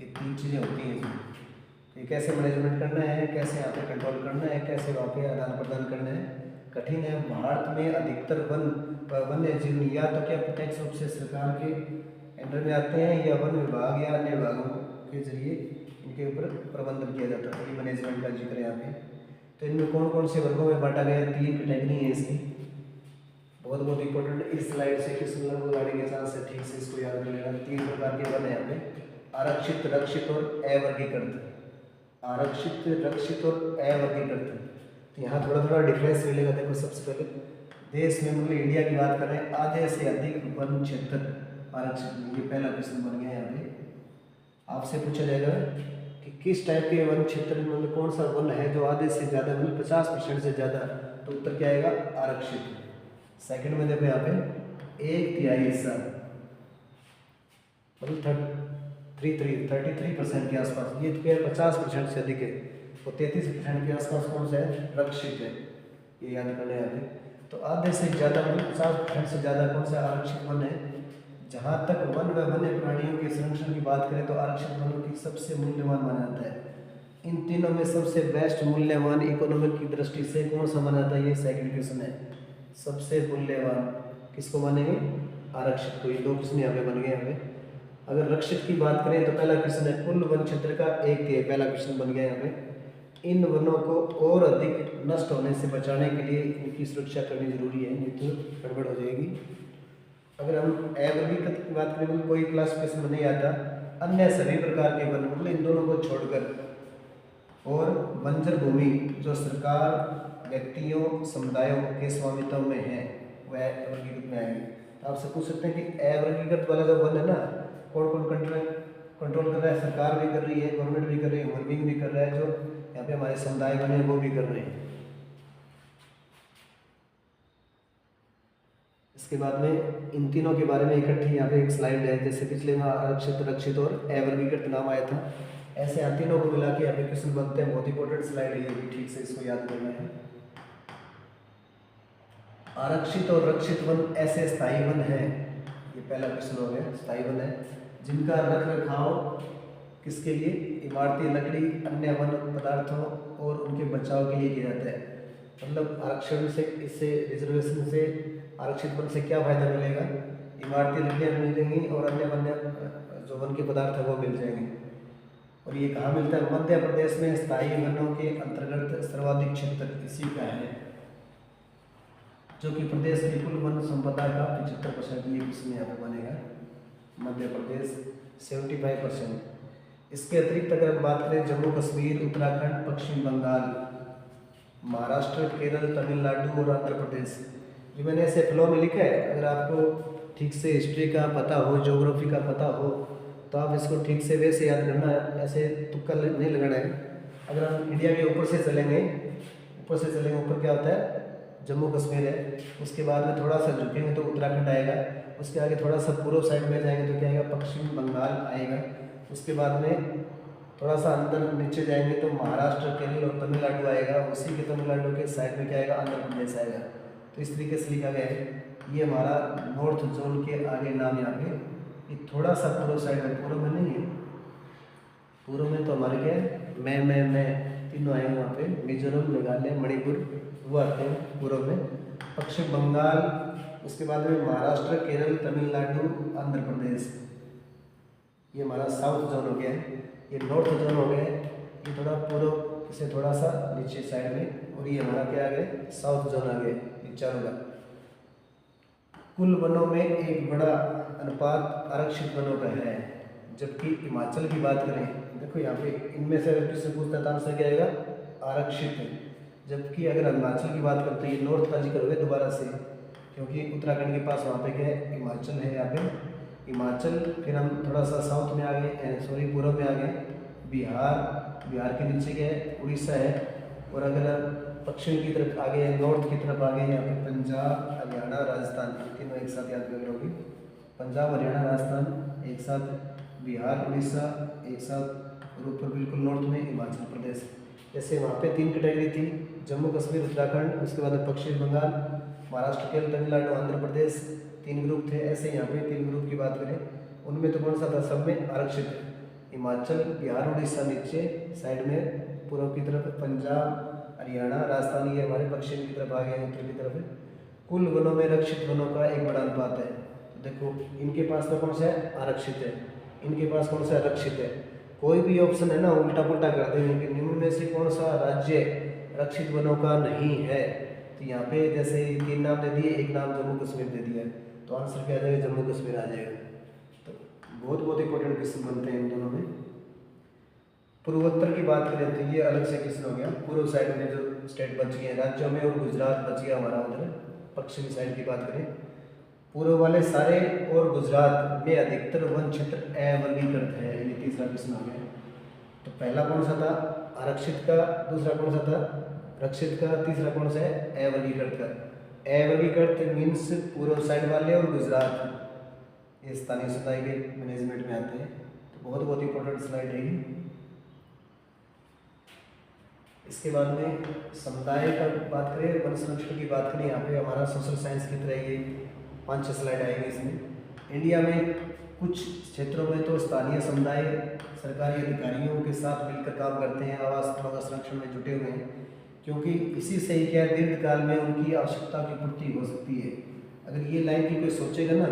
ये 3 चीज़ें होती हैं। तो कैसे मैनेजमेंट करना है, कैसे यहाँ पे कंट्रोल करना है, कैसे वहाँ पे आदान प्रदान करना है, कठिन है। भारत में अधिकतर वन्य जीव या तो क्या प्रत्यक्ष रूप से सरकार के अंडर में आते हैं या वन विभाग या अन्य विभागों के जरिए इनके ऊपर प्रबंधन किया जाता है। ये मैनेजमेंट का जिक्र है यहाँ पे। तो इनमें कौन कौन से वर्गों में बांटा गया? 3 कैटेगरी है इसकी। बहुत इंपॉर्टेंट। इस स्लाइड से किस लगभग आने के चांस है, ठीक से इसको याद कर लेना। 3 प्रकार के वन है यहाँ पे, आरक्षित, रक्षित और अवर्गीकृत। आरक्षित, रक्षित और अवर्गीकृत। तो यहाँ थोड़ा डिफरेंस मिलेगा। देखो सबसे पहले देश में मतलब इंडिया की बात करें, आधे से अधिक वन क्षेत्र आरक्षित में। ये पहला क्वेश्चन बन गया यहाँ पे। आपसे पूछा जाएगा कि किस टाइप के वन क्षेत्र में मतलब कौन सा वन है जो आधे से ज़्यादा मतलब 50% से ज़्यादा तो उत्तर क्या आएगा? आरक्षित। सेकंड में देखो यहाँ पे 1/3 हिस्सा, मतलब 33% के आसपास, ये तो 50% से अधिक है, और 33% के आसपास कौन सा है? रक्षित है। ये याद करना है यहाँ पे। तो आधे से ज़्यादा मतलब 50% से ज़्यादा कौन सा आरक्षित वन है? जहाँ तक वन व वन्य प्राणियों के संरक्षण की बात करें तो आरक्षित वनों की सबसे मूल्यवान माना जाता है। इन तीनों में सबसे बेस्ट मूल्यवान इकोनॉमिक की दृष्टि से कौन सा माना जाता है? ये सेकंड क्वेश्चन है। सबसे मूल्यवान किसको मानेंगे? आरक्षित को। ये दो क्वेश्चन यहाँ पे बन गए हमें। अगर रक्षित की बात करें तो पहला क्वेश्चन है कुल वन क्षेत्र का 1/3, पहला क्वेश्चन बन गया यहाँ पे। इन वनों को और अधिक नष्ट होने से बचाने के लिए इनकी सुरक्षा करनी जरूरी है, नहीं तो गड़बड़ हो जाएगी। अगर हम अवर्गीकृत की बात करें तो कोई क्लासिफिकेशन में नहीं आता, अन्य सभी प्रकार के वन मतलब इन दोनों को छोड़कर, और बंजर भूमि जो सरकार, व्यक्तियों, समुदायों के स्वामित्व में है वह अवर्गीकृत में आएगी। तो आपसे पूछ सकते हैं कि अवर्गीकृत वाला जो वन है ना, कौन कौन कंट्रोल कर रहा है? सरकार भी कर रही है, गवर्नमेंट भी कर रही है, ह्यूमन बीइंग भी कर रहा है, जो यहाँ पे हमारे समुदाय बने वो भी कर रहे हैं। इसके बाद में इन तीनों के बारे में इकट्ठी यहाँ पे एक स्लाइड है, जैसे पिछले में आरक्षित, रक्षित और अवर्गीकृत नाम आया था, ऐसे इन तीनों को मिला के यहाँ पे क्वेश्चन बनते हैं। बहुत इंपॉर्टेंट स्लाइड है ये भी, ठीक से इसको याद करना है। आरक्षित और रक्षित वन ऐसे स्थायी वन है, ये पहला क्वेश्चन हो गया, स्थायी वन है जिनका रख रखाव किसके लिए? इमारती लकड़ी, अन्य वन पदार्थों और उनके बचाव के लिए किया जाता है। मतलब आरक्षण से, इससे रिजर्वेशन से आरक्षित वन से क्या फायदा मिलेगा? इमारती लकड़ियाँ मिलेंगी और अन्य वन्य जो वन के पदार्थ है वो मिल जाएंगे। और ये कहाँ मिलता है? मध्य प्रदेश में स्थायी वनों के अंतर्गत सर्वाधिक क्षेत्र इसी का है, जो कि प्रदेश की कुल वन संपदा का 75%। ये किसमें यहाँ पे बनेगा? मध्य प्रदेश 75%। इसके अतिरिक्त अगर हम बात करें जम्मू कश्मीर, उत्तराखंड, पश्चिम बंगाल, महाराष्ट्र, केरल, तमिलनाडु और आंध्र प्रदेश, ये मैंने ऐसे फ्लो में लिखा है। अगर आपको ठीक से हिस्ट्री का पता हो, ज्योग्राफी का पता हो, तो आप इसको ठीक से वैसे याद करना है, ऐसे तुक्का नहीं लगाना है। अगर हम इंडिया के ऊपर से चलेंगे, ऊपर क्या होता है? जम्मू कश्मीर है। उसके बाद में थोड़ा सा झुकेंगे तो उत्तराखंड आएगा। उसके आगे थोड़ा सा पूर्व साइड में जाएंगे तो क्या आएगा? पश्चिम बंगाल आएगा। उसके बाद में थोड़ा सा अंदर नीचे जाएंगे तो महाराष्ट्र, केरल और तमिलनाडु आएगा। उसी के तमिलनाडु के साइड में क्या आएगा? आंध्र प्रदेश आएगा। तो इस तरीके से लिखा गया है। ये हमारा नॉर्थ जोन के आगे नाम यहाँ पे, ये थोड़ा सा पूर्व साइड में, पूर्व में नहीं है, पूर्व में तो हमारे क्या है? मैं तीनों आए वहाँ पे, मिजोरम, मेघालय, मणिपुर, वो आते हैं पूर्व में। पश्चिम बंगाल, उसके बाद में महाराष्ट्र, केरल, तमिलनाडु, आंध्र प्रदेश, ये हमारा साउथ जोन हो गया है। ये नॉर्थ जोन हो गया है, ये थोड़ा पूर्व से थोड़ा सा नीचे साइड में, और ये हमारा क्या आ गया? साउथ जोन आ गया, ये चारों का। कुल वनों में एक बड़ा अनुपात आरक्षित वनों का है, जबकि हिमाचल की बात करें, देखो यहाँ पे इनमें से अगर किससे पूछता है आंसर क्या आएगा? आरक्षित है। जबकि अगर हिमाचल की बात करते हैं, ये नॉर्थ का जिक्र हो गया दोबारा से, क्योंकि उत्तराखंड के पास वहाँ पे क्या है? हिमाचल है। यहाँ पे हिमाचल, फिर हम थोड़ा सा साउथ में आ गए, सॉरी पूर्व में आ गए, बिहार के नीचे क्या है? उड़ीसा है। और अगर पश्चिम की तरफ आ गए, नॉर्थ की तरफ आ गए, यहाँ पे पंजाब, हरियाणा, राजस्थान, तीनों एक साथ याद कर लोगे। पंजाब, हरियाणा, राजस्थान एक साथ, बिहार, उड़ीसा एक साथ, और ऊपर बिल्कुल नॉर्थ में हिमाचल प्रदेश। जैसे वहाँ पे 3 कैटेगरी थी, जम्मू कश्मीर, उत्तराखंड, उसके बाद पश्चिम बंगाल, महाराष्ट्र, केरल, तमिलनाडु, आंध्र प्रदेश, 3 ग्रुप थे। ऐसे यहाँ पे 3 ग्रुप की बात करें, उनमें तो कौन सा था? सब में आरक्षित है। हिमाचल, बिहार, उड़ीसा नीचे साइड में, पूर्व की तरफ पंजाब, हरियाणा, राजस्थान, ये हमारे पश्चिम की तरफ आ गए, उत्तर की तरफ है। कुल वनों में रक्षित वनों का एक बड़ा अनुपात है। तो देखो इनके पास तो कौन सा है? आरक्षित है। इनके पास कौन सा? रक्षित है। कोई भी ऑप्शन है ना, उल्टा पुल्टा कर देंगे कि निम्न में से कौन सा राज्य रक्षित वनों का नहीं है। तो यहाँ पे जैसे 3 नाम दे दिए, एक नाम जम्मू कश्मीर दे दिया है, तो आंसर क्या आ जाएगा? जम्मू कश्मीर आ जाएगा। तो बहुत इंपॉर्टेंट क्वेश्चन बनते हैं इन दोनों में। पूर्वोत्तर की बात करें तो ये अलग से क्वेश्चन हो गया। पूर्व साइड में जो स्टेट बच गए राज्यों में, और गुजरात बच गया हमारा उधर। पश्चिमी साइड की बात करें, पूर्व वाले सारे और गुजरात में अधिकतर वन क्षेत्र अवर्गीकृत है। ये तीसरा क्वेश्चन हो गया। तो पहला कौन सा था? आरक्षित का। दूसरा कौन सा था? रक्षित का तीसरा कौन सा है, अवर्गीकृत का। अवर्गीकृत मीन्स पूर्व साइड वाले और गुजरात, ये स्थानीय समुदाय के मैनेजमेंट में आते हैं। तो बहुत इंपॉर्टेंट स्लाइड रहेगी। इसके बाद में समुदाय का बात करें, वन संरक्षण की बात करें, यहाँ पे हमारा सोशल साइंस की तरह ये 5-6 स्लाइड आएंगे इसमें। इंडिया में कुछ क्षेत्रों में तो स्थानीय समुदाय सरकारी अधिकारियों के साथ मिलकर काम करते हैं, आवास स्थलों का संरक्षण में जुटे हुए हैं, क्योंकि इसी से ही क्या दीर्घ काल में उनकी आवश्यकता की पूर्ति हो सकती है। अगर ये लाइन की कोई सोचेगा ना,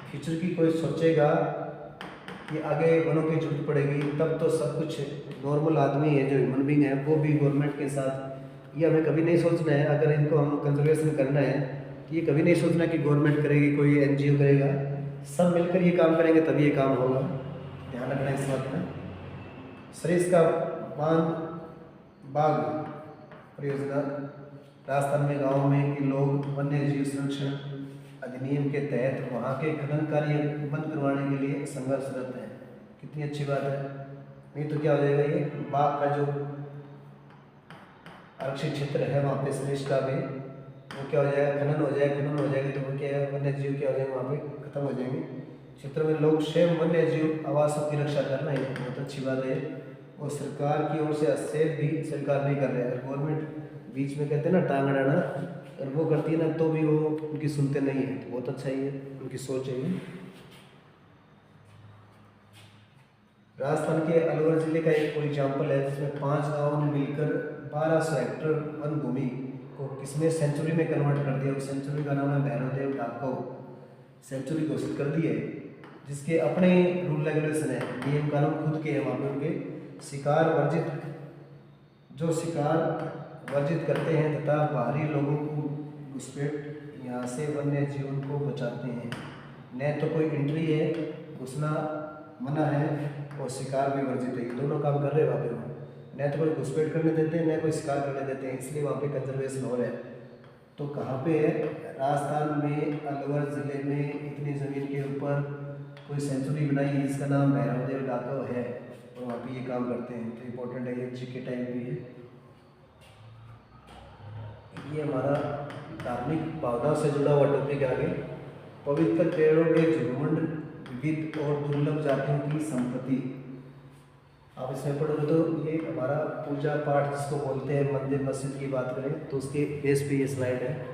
फ्यूचर की कोई सोचेगा कि आगे वनों की जरूरत पड़ेगी, तब तो सब कुछ नॉर्मल आदमी है जो ह्यूमन बींग है वो भी गवर्नमेंट के साथ, ये हमें कभी नहीं सोचना है। अगर इनको हम कंजर्वेशन करना है तो ये कभी नहीं सोचना कि गवर्नमेंट करेगी, कोई एनजीओ करेगा, सब मिलकर ये काम करेंगे तभी ये काम होगा। ध्यान रखना इस बात में। सरिस्का बाग परियोजना राजस्थान में गाँव में कि लोग वन्य जीव संरक्षण अधिनियम के तहत वहाँ के खनन कार्य बंद करवाने के लिए संघर्षरत हैं। कितनी अच्छी बात है। नहीं तो क्या हो जाएगा, ये बाघ का जो आरक्षित क्षेत्र है वहाँ पे सरिस्का में वो क्या हो जाएगा, खनन हो जाएगा तो वो क्या है, वन्य जीव क्या हो जाएंगे वहाँ पे खत्म हो जाएंगे। क्षेत्र में लोग स्वयं वन्य जीव आवासों की रक्षा करना है, बहुत अच्छी बात है। और सरकार की ओर से हस्तक्षेप भी सरकार नहीं कर रहे हैं। अगर गवर्नमेंट बीच में कहते हैं ना टांग अड़ाना, अगर वो करती है ना तो भी वो उनकी सुनते नहीं है, तो बहुत अच्छा ही है, उनकी सोच है। राजस्थान के अलवर जिले का एक एग्जाम्पल है जिसमें 5 गाँव ने मिलकर 1200 हेक्टेयर वन भूमि को किसने सेंचुरी में कन्वर्ट कर दिया। उस सेंचुरी का नाम है भैरवदेव डाको सेंचुरी घोषित कर दी है, जिसके अपने रूल रेगुलेशन है, नियम कानून खुद के हैं। वहाँ पे उनके शिकार वर्जित करते हैं तथा बाहरी लोगों को घुसपैठ यहाँ से वन्य जीवन को बचाते हैं। न तो कोई एंट्री है, घुसना मना है और शिकार भी वर्जित है, ये दोनों काम कर रहे हैं वहाँ पे। न तो कोई घुसपैठ करने देते हैं, न कोई शिकार करने देते हैं, इसलिए वहाँ पे कंजर्वेशन हो रहा है। तो कहाँ पे है, राजस्थान में अलवर ज़िले में इतनी ज़मीन के ऊपर कोई सेंचुरी बनाई है जिसका नाम भैरवदेव डाको है और वहाँ पे ये काम करते हैं। तो इम्पोर्टेंट है, ये जीके टाइम भी है। ये हमारा धार्मिक भावना से जुड़ा हुआ टॉपिक आगे। पवित्र पेड़ों के झुरमुंड विविध और दुर्लभ जातियों की संपत्ति। आप इसमें पढ़ोगे तो ये हमारा पूजा पाठ जिसको बोलते हैं, मंदिर मस्जिद की बात करें तो उसके बेस पे ये स्लाइड है।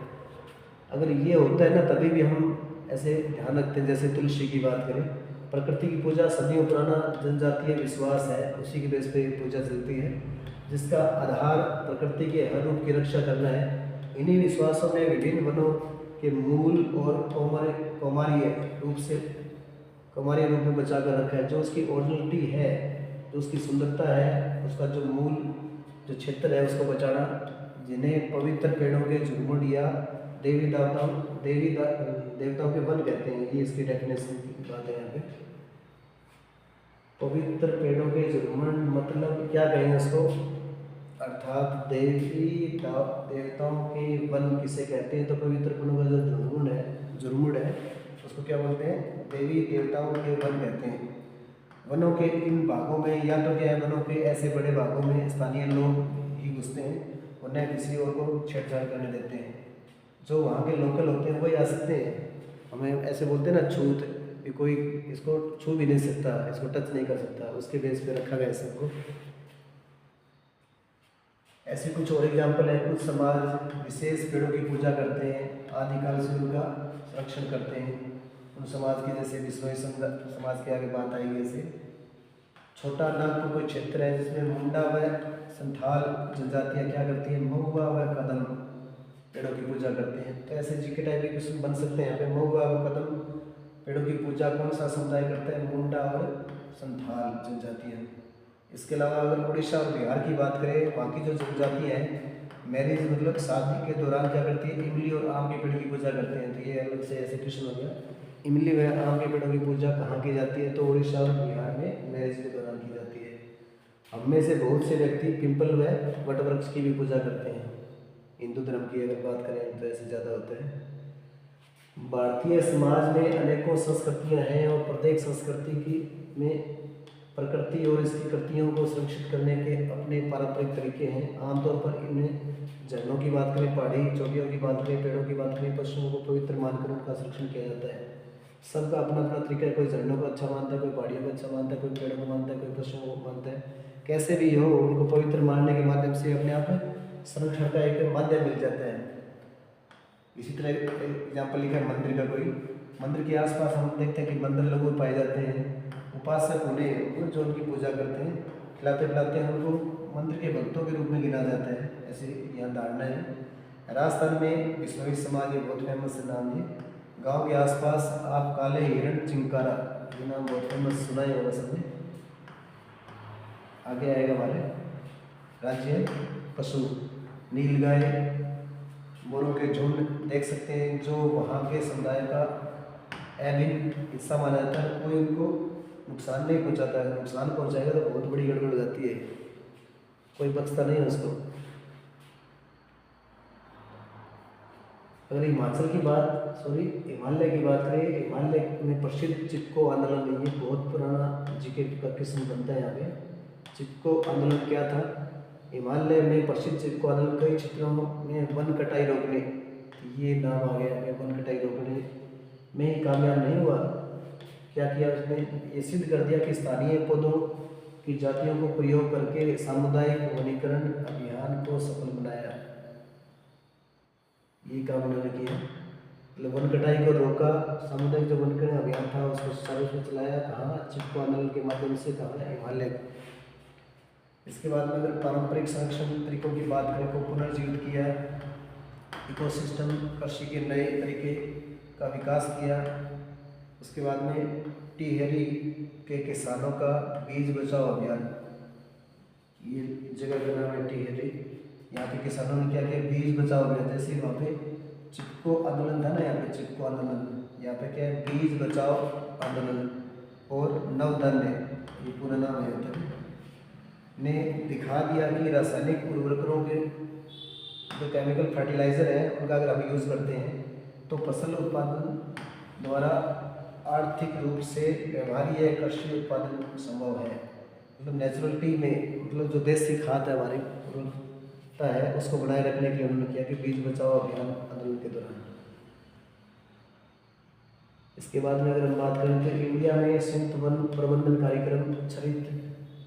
अगर ये होता है ना तभी भी हम ऐसे ध्यान रखते हैं। जैसे तुलसी की बात करें, प्रकृति की पूजा सदियों पुराना जनजातीय विश्वास है, उसी के बेस पे पूजा चलती है, जिसका आधार प्रकृति के हर रूप की रक्षा करना है। इन्हीं विश्वासों ने विभिन्न वनों के मूल और कौमार्य रूप में बचा कर रखा है। जो उसकी ओरिजिनलिटी है, जो उसकी सुंदरता है, उसका जो मूल जो क्षेत्र है उसको बचाना, जिन्हें पवित्र पेड़ों के झुरमुंड या देवताओं के वन कहते हैं। ये इसकी डेफिनेशन की बात है यहाँ पे। पवित्र पेड़ों के झुरमुंड मतलब क्या कहेंगे उसको, अर्थात देवताओं के वन किसे कहते हैं। तो पवित्र पेड़ों का जो झुरमुंड है उसको क्या बोलते हैं, देवी देवताओं के वन कहते हैं। वनों के इन भागों में या तो क्या है, वनों के ऐसे बड़े भागों में स्थानीय लोग ही घुसते हैं और न किसी और को छेड़छाड़ करने देते हैं। जो वहाँ के लोकल होते हैं वही आ सकते हैं। हमें ऐसे बोलते हैं ना छूत, कि कोई इसको छू भी नहीं सकता, इसको टच नहीं कर सकता, उसके बेस पे रखा गया सबको। ऐसे कुछ और एग्जाम्पल है। कुछ समाज विशेष पेड़ों की पूजा करते हैं, आदिकाल से उनका संरक्षण करते हैं। उन समाज की जैसे विश्नोई समाज के आगे बात आएगी। ऐसे छोटा नागपुर कोई क्षेत्र है जिसमें मुंडा व संथाल जनजातियाँ क्या करती हैं, महुआ व कदम पेड़ों की पूजा करते हैं। तो ऐसे जीके टाइप के क्वेश्चन बन सकते हैं यहाँ पे। महुआ व कदम पेड़ों की पूजा कौन सा समुदाय करता है, मुंडा और संथाल जनजातियाँ। इसके अलावा अगर उड़ीसा और बिहार की बात करें, वहाँ की जो जनजातियाँ हैं मैरिज मतलब शादी के दौरान क्या करती है, इमली और आम के पेड़ की पूजा करते हैं। तो ये अलग से ऐसे क्वेश्चन हो गया, इमली व आम के पेड़ों की पूजा कहाँ की जाती है, तो उड़ीसा और बिहार में मैरिज के दौरान की जाती है। हम में से बहुत से व्यक्ति पिंपल व वटवृक्ष की भी पूजा करते हैं। हिंदू धर्म की अगर बात करें तो ऐसे ज़्यादा होता है। भारतीय समाज में अनेकों संस्कृतियाँ हैं और प्रत्येक संस्कृति में प्रकृति और इसकी कृतियों को सुरक्षित करने के अपने पारंपरिक तरीके हैं। आमतौर पर इनमें झरनों की बात करें, पहाड़ी चोटियों की बात करें, पेड़ों की बात करें, पशुओं को पवित्र मानकर उनका संरक्षण किया जाता है। सबका अपना अपना तरीका है, कोई झरनों को अच्छा मानता है, कोई पहाड़ियों को अच्छा मानता है, कोई पेड़ों को मानता है, कोई पशुओं को मानता है। कैसे भी हो, उनको पवित्र मानने के माध्यम से अपने आप में संरक्षण का एक माध्यम मिल जाता है। इसी तरह एग्जाम्पल लिखा है मंदिर का। कोई मंदिर के आसपास हम देखते हैं कि मंदिर लोग पाए जाते हैं, उपासक उन्हें जो उनकी पूजा करते हैं, खिलाते पिलाते हैं, उनको मंदिर के भक्तों के रूप में गिना जाता है। ऐसे यहाँ धारणा है। राजस्थान में विश्ववी समाज ये बहुत फेमस नाम है। गांव के आसपास आप काले हिरण चिंकारा, ये नाम बहुत फेमस सुना ही होगा सबने। आगे आएगा हमारे राज्य पशु, नीलगाय, मोरों के झुंड देख सकते हैं, जो वहाँ के समुदाय का अभिन्न हिस्सा माना जाता है। कोई उनको नुकसान नहीं पहुँचाता है, नुकसान पहुँचाएगा तो बहुत बड़ी गड़बड़ हो जाती है, कोई बचता नहीं है उसको। अगर हिमालय की बात करें, हिमालय में प्रसिद्ध चिपको आंदोलन है। ये बहुत पुराना जीके का किस्म बनता है यहाँ पे। चिपको आंदोलन क्या था? हिमालय में प्रसिद्ध चिपको आंदोलन कई क्षेत्रों में वन कटाई रोकने, ये नाम आ गया, वन कटाई रोकने में ही कामयाब नहीं हुआ। क्या किया उसने? ये सिद्ध कर दिया कि स्थानीय पौधों की जातियों को प्रयोग करके सामुदायिक वनीकरण अभियान को सफल बनाया। ये काम उन्होंने किया, मतलब वन कटाई को रोका, सामुदायिक जो वनीकरण अभियान था उसको सुचारू रूप से चलाया। कहाँ? चिपको आंदोलन के माध्यम से। कहाँ? हिमालय। इसके बाद में अगर पारंपरिक संरक्षण तरीकों की बात करें को पुनर्जीवित किया, इकोसिस्टम कृषि के नए तरीके का विकास किया। उसके बाद में टिहरी के किसानों का बीज बचाओ अभियान, ये जगह का नाम है टिहरी। यहाँ के किसानों ने क्या किया? बीज बचाओ अभियान। जैसे वहाँ पे चिपको आंदोलन था ना, यहाँ पे चिपको आंदोलन, यहाँ पे क्या है? बीज बचाओ आंदोलन। और नवधान्य, ये पूरा नाम है, ने दिखा दिया कि रासायनिक उर्वरकों के जो केमिकल फर्टिलाइज़र है उनका अगर हम यूज़ करते हैं तो फसल उत्पादन द्वारा आर्थिक रूप से व्यवहार्य कृषि उत्पादन संभव है। मतलब नेचुरलिटी में, मतलब जो देसी खाद है हमारी उर्वरकता है उसको बनाए रखने के लिए उन्होंने किया कि बीज बचाओ अभियान आंदोलन के दौरान। इसके बाद में अगर हम बात करें तो इंडिया में संयुक्त वन प्रबंधन कार्यक्रम हरित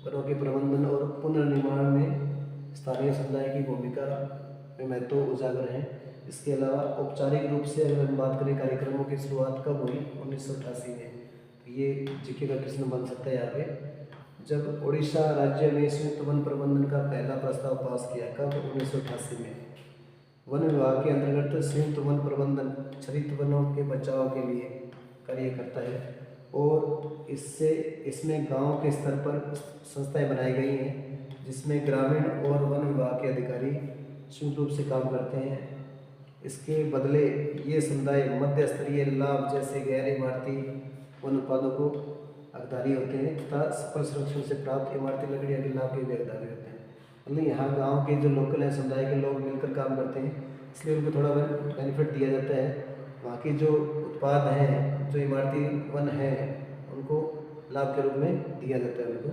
वनों के प्रबंधन और पुनर्निर्माण में स्थानीय समुदाय की भूमिका में महत्व उजागर है। इसके अलावा औपचारिक रूप से अगर हम बात करें कार्यक्रमों की शुरुआत कब हुई? 1988 में। तो ये जीके का प्रश्न बन सकता है यहाँ पे। जब उड़ीसा राज्य ने संयुक्त वन प्रबंधन का पहला प्रस्ताव पास किया, कब? 1988 में। वन विभाग के अंतर्गत संयुक्त वन प्रबंधन हरित वनों के बचाव के लिए कार्य करता है और इसमें गांव के स्तर पर संस्थाएं बनाई गई हैं जिसमें ग्रामीण और वन विभाग के अधिकारी संयुक्त रूप से काम करते हैं। इसके बदले ये समुदाय मध्य स्तरीय लाभ जैसे गैर इमारती वन उत्पादों को हकदारी होते हैं तथा सफल संरक्षण से प्राप्त इमारती लकड़ियाँ के लाभ के भी हकदारी होते हैं। मतलब यहाँ गाँव के जो लोकल हैं, समुदाय के लोग मिलकर काम करते हैं, इसलिए उनको थोड़ा बेनिफिट दिया जाता है। वहाँ के जो उत्पाद हैं, जो इमारती वन हैं, उनको लाभ के रूप में दिया जाता है उनको।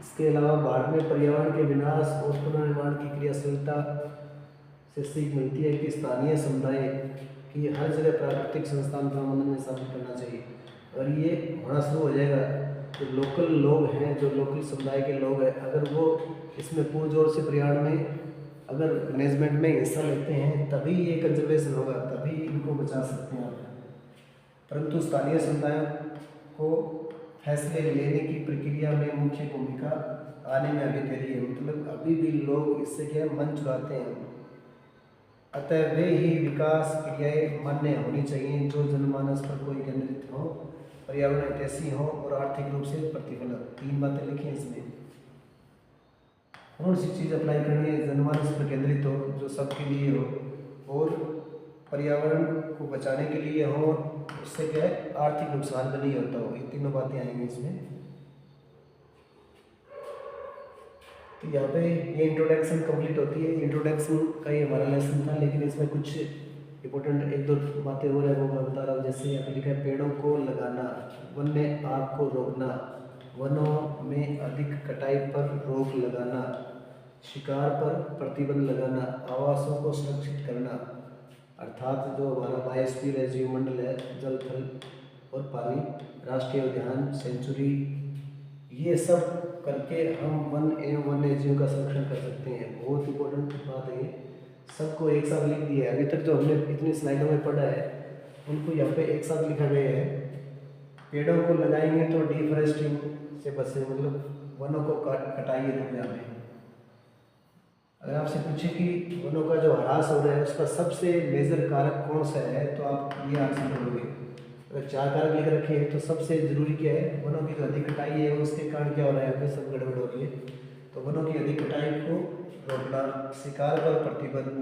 इसके अलावा बाढ़ में पर्यावरण के विनाश और पुनर्निर्माण की क्रियाशीलता से सीख मिलती है कि स्थानीय समुदाय की हर जगह प्राकृतिक संस्थान प्रबंधन में शामिल करना चाहिए। और ये होना शुरू हो जाएगा तो लोकल लोग हैं, जो लोकल समुदाय के लोग हैं, अगर वो इसमें पुरजोर से पर्यावरण में अगर मैनेजमेंट में हिस्सा लेते हैं तभी ये कंजर्वेशन होगा, तभी इनको बचा सकते हैं आप। परंतु स्थानीय समुदायों को फैसले लेने की प्रक्रिया में मुख्य भूमिका आने में अभी देरी है। मतलब अभी भी लोग इससे क्या मन चुराते हैं। अतः वे ही विकास क्रियाएं मान्य होनी चाहिए जो जनमानस पर कोई केंद्रित हो, पर्यावरण हितैषी हो और आर्थिक रूप से प्रतिफलक। 3 बातें लिखी हैं इसमें। कौन सी चीज़ अप्लाई करनी है? जनमानस पर केंद्रित हो, जो सबके लिए हो, और पर्यावरण को बचाने के लिए हो, उससे क्या है? आर्थिक नुकसान भी नहीं होता हो। ये तीनों बातें आएंगी इसमें। तो यहाँ पे ये इंट्रोडक्शन कंप्लीट होती है। इंट्रोडक्शन का ये हमारा लेसन था, लेकिन इसमें कुछ इम्पोर्टेंट एक दो बातें हो रही है वो मैं बता रहा हूँ। जैसे यहाँ पे लिखा है पेड़ों को लगाना, वन्य आग को रोकना, वनों में अधिक कटाई पर रोक लगाना, शिकार पर प्रतिबंध लगाना, आवासों को सुरक्षित करना, अर्थात जो हमारा बायोस्फीयर है, जीवमंडल है, जल थल और पानी, राष्ट्रीय उद्यान, सेंचुरी, ये सब करके हम वन एवं वन्य जीव का संरक्षण कर सकते हैं। बहुत इंपॉर्टेंट बात है ये, सबको एक साथ लिख दिया है। अभी तक जो हमने इतनी स्लाइडों में पढ़ा है उनको यहाँ पे एक साथ लिखा गया है। पेड़ों को लगाएंगे तो डिफॉरेस्टिंग से बचे, मतलब वनों को कटाई रोकने में। अगर आपसे पूछे कि वनों का जो ह्रास हो रहा है उसका सबसे मेजर कारक कौन सा है, तो आप ये आंसर करोगे। अगर 4 कारक लिख रखे हैं तो सबसे जरूरी क्या है, वनों की जो अधिक कटाई है उसके कारण क्या हो रहा है, यहाँ पे सब गड़बड़ हो रही है। तो वनों की अधिक कटाई को रोकना, शिकार पर प्रतिबंध,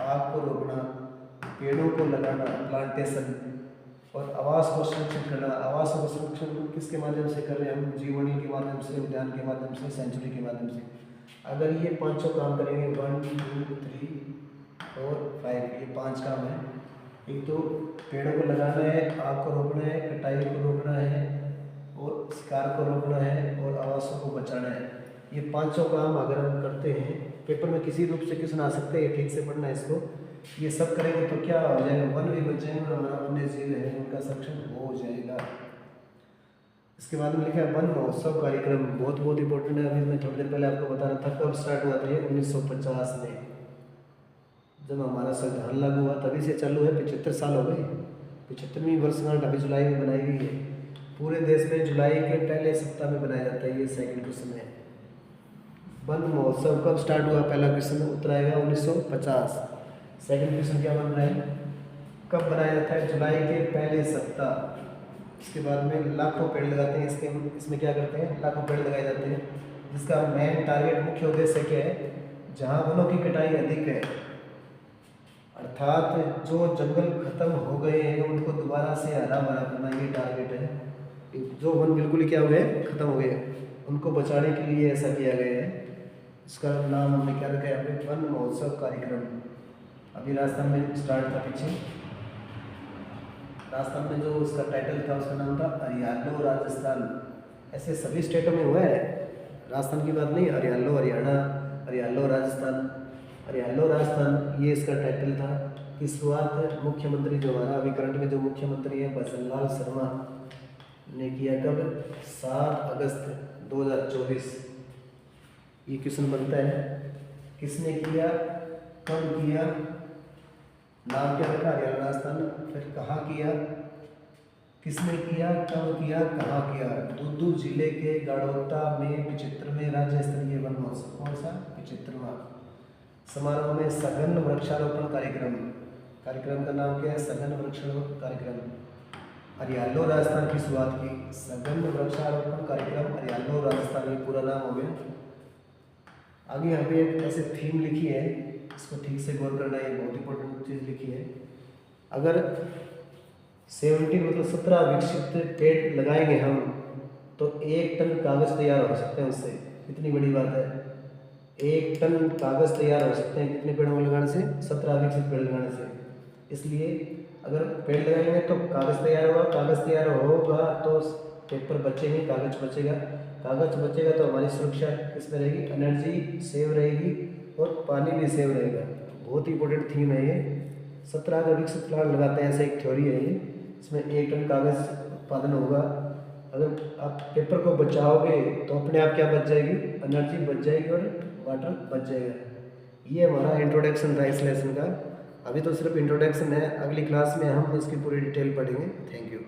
आग को रोकना, पेड़ों को लगाना, प्लांटेशन, और आवास को संरक्षित करना। आवास को संरक्षण किसके माध्यम से कर रहे हैं हम, जीवमंडल के माध्यम से, उद्यान के माध्यम से, सेंचुरी के माध्यम से। अगर ये 5 काम करेंगे, 1 2 3 4 5, ये 5 काम है। एक तो पेड़ों को लगाना है, आग को रोकना है, कटाई को रोकना है, और शिकार को रोकना है, और आवासों को बचाना है। ये 5 काम अगर हम करते हैं, पेपर में किसी रूप से क्वेश्चन आ सकते हैं, ठीक से पढ़ना है इसको। ये सब करेंगे तो क्या हो जाएगा, वन भी बच जाएंगे और हमारा वन्य जीव है उनका संरक्षण हो जाएगा। इसके बाद में लिखा है वन महोत्सव कार्यक्रम, बहुत बहुत इंपॉर्टेंट है। अभी मैं थोड़ी देर पहले आपको बता रहा था कब स्टार्ट हुआ था ये, 1950 में जब हमारा संविधान लागू हुआ तभी से चालू है। 75 साल हो गए। 75वीं वर्षगांठ अभी जुलाई में बनाई गई है। पूरे देश में जुलाई के पहले सप्ताह में बनाया जाता है। ये सेकंड क्वेश्चन है, वन महोत्सव कब स्टार्ट हुआ, पहला क्वेश्चन उत्तर आएगा 1950। सेकंड क्वेश्चन क्या बन रहा है, कब बनाया जाता है, जुलाई के पहले सप्ताह। इसके बाद में लाखों पेड़ लगाते हैं। इसमें क्या करते हैं, लाखों पेड़ लगाए जाते हैं, जिसका मेन टारगेट, मुख्य उद्देश्य क्या है, जहाँ वनों की कटाई अधिक है, अर्थात जो जंगल खत्म हो गए हैं उनको दोबारा से हरा भरा करना, ये टारगेट है। जो वन बिल्कुल ही क्या हुए, खत्म हो गए, उनको बचाने के लिए ऐसा किया गया है। इसका नाम हमने क्या रखा है, यहाँ पे वन महोत्सव कार्यक्रम। अभी राजस्थान में स्टार्ट था पीछे, राजस्थान में जो उसका टाइटल था उसका नाम था हरियालो राजस्थान। ऐसे सभी स्टेटों में हुआ है, राजस्थान की बात नहीं, हरियालो हरियाणा, हरियालो राजस्थान, हरियालो राजस्थान, ये इसका टाइटल था। की शुरुआत मुख्यमंत्री जो हमारा अभी करंट में जो मुख्यमंत्री है भजन लाल शर्मा ने किया, कब, 7 अगस्त 2024। ये क्वेश्चन बनता है, किसने किया, कब किया, नाम क्या रखा, हरियाणा राजस्थान, फिर कहाँ किया, किसने किया, कब किया, कहाँ किया। दूदू जिले के गाड़ोता में 75वें राज्य स्तरीय वन महोत्सव, कौन सा, 75वां। समारोह में सघन वृक्षारोपण कार्यक्रम, कार्यक्रम का नाम क्या है, सघन वृक्षारोपण कार्यक्रम। हरियालो राजस्थान की शुरुआत की, सघन वृक्षारोपण कार्यक्रम हरियालो राजस्थान, ये पूरा नाम हो गया। आगे यहाँ पे एक ऐसे थीम लिखी है, इसको ठीक से गौर करना है, बहुत इंपॉर्टेंट चीज़ लिखी है। अगर 17 मतलब 17 विकसित पेड़ लगाएंगे हम तो 1 टन कागज़ तैयार हो सकते हैं उससे। इतनी बड़ी बात है, 1 टन कागज़ तैयार हो सकते हैं कितने पेड़ों को लगाने से, 17 विकसित पेड़ लगाने से। इसलिए अगर पेड़ लगाएंगे तो कागज़ तैयार होगा, कागज़ तैयार होगा तो पेपर बचेंगे, कागज़ बचेगा, कागज़ बचेगा तो हमारी सुरक्षा किसमें रहेगी, एनर्जी सेव रहेगी और पानी भी सेव रहेगा। बहुत ही इंपॉर्टेंट थीम है ये। 17 जो विकसित प्लांट लगाते हैं, ऐसा एक थ्योरी है ये, इसमें 1 टन कागज़ उत्पादन होगा। अगर आप पेपर को बचाओगे तो अपने आप क्या बच जाएगी, एनर्जी बच जाएगी और वाटर बच जाएगा। ये हमारा इंट्रोडक्शन था इस लेसन का। अभी तो सिर्फ इंट्रोडक्शन है, अगली क्लास में हम इसकी पूरी डिटेल पढ़ेंगे। Thank you.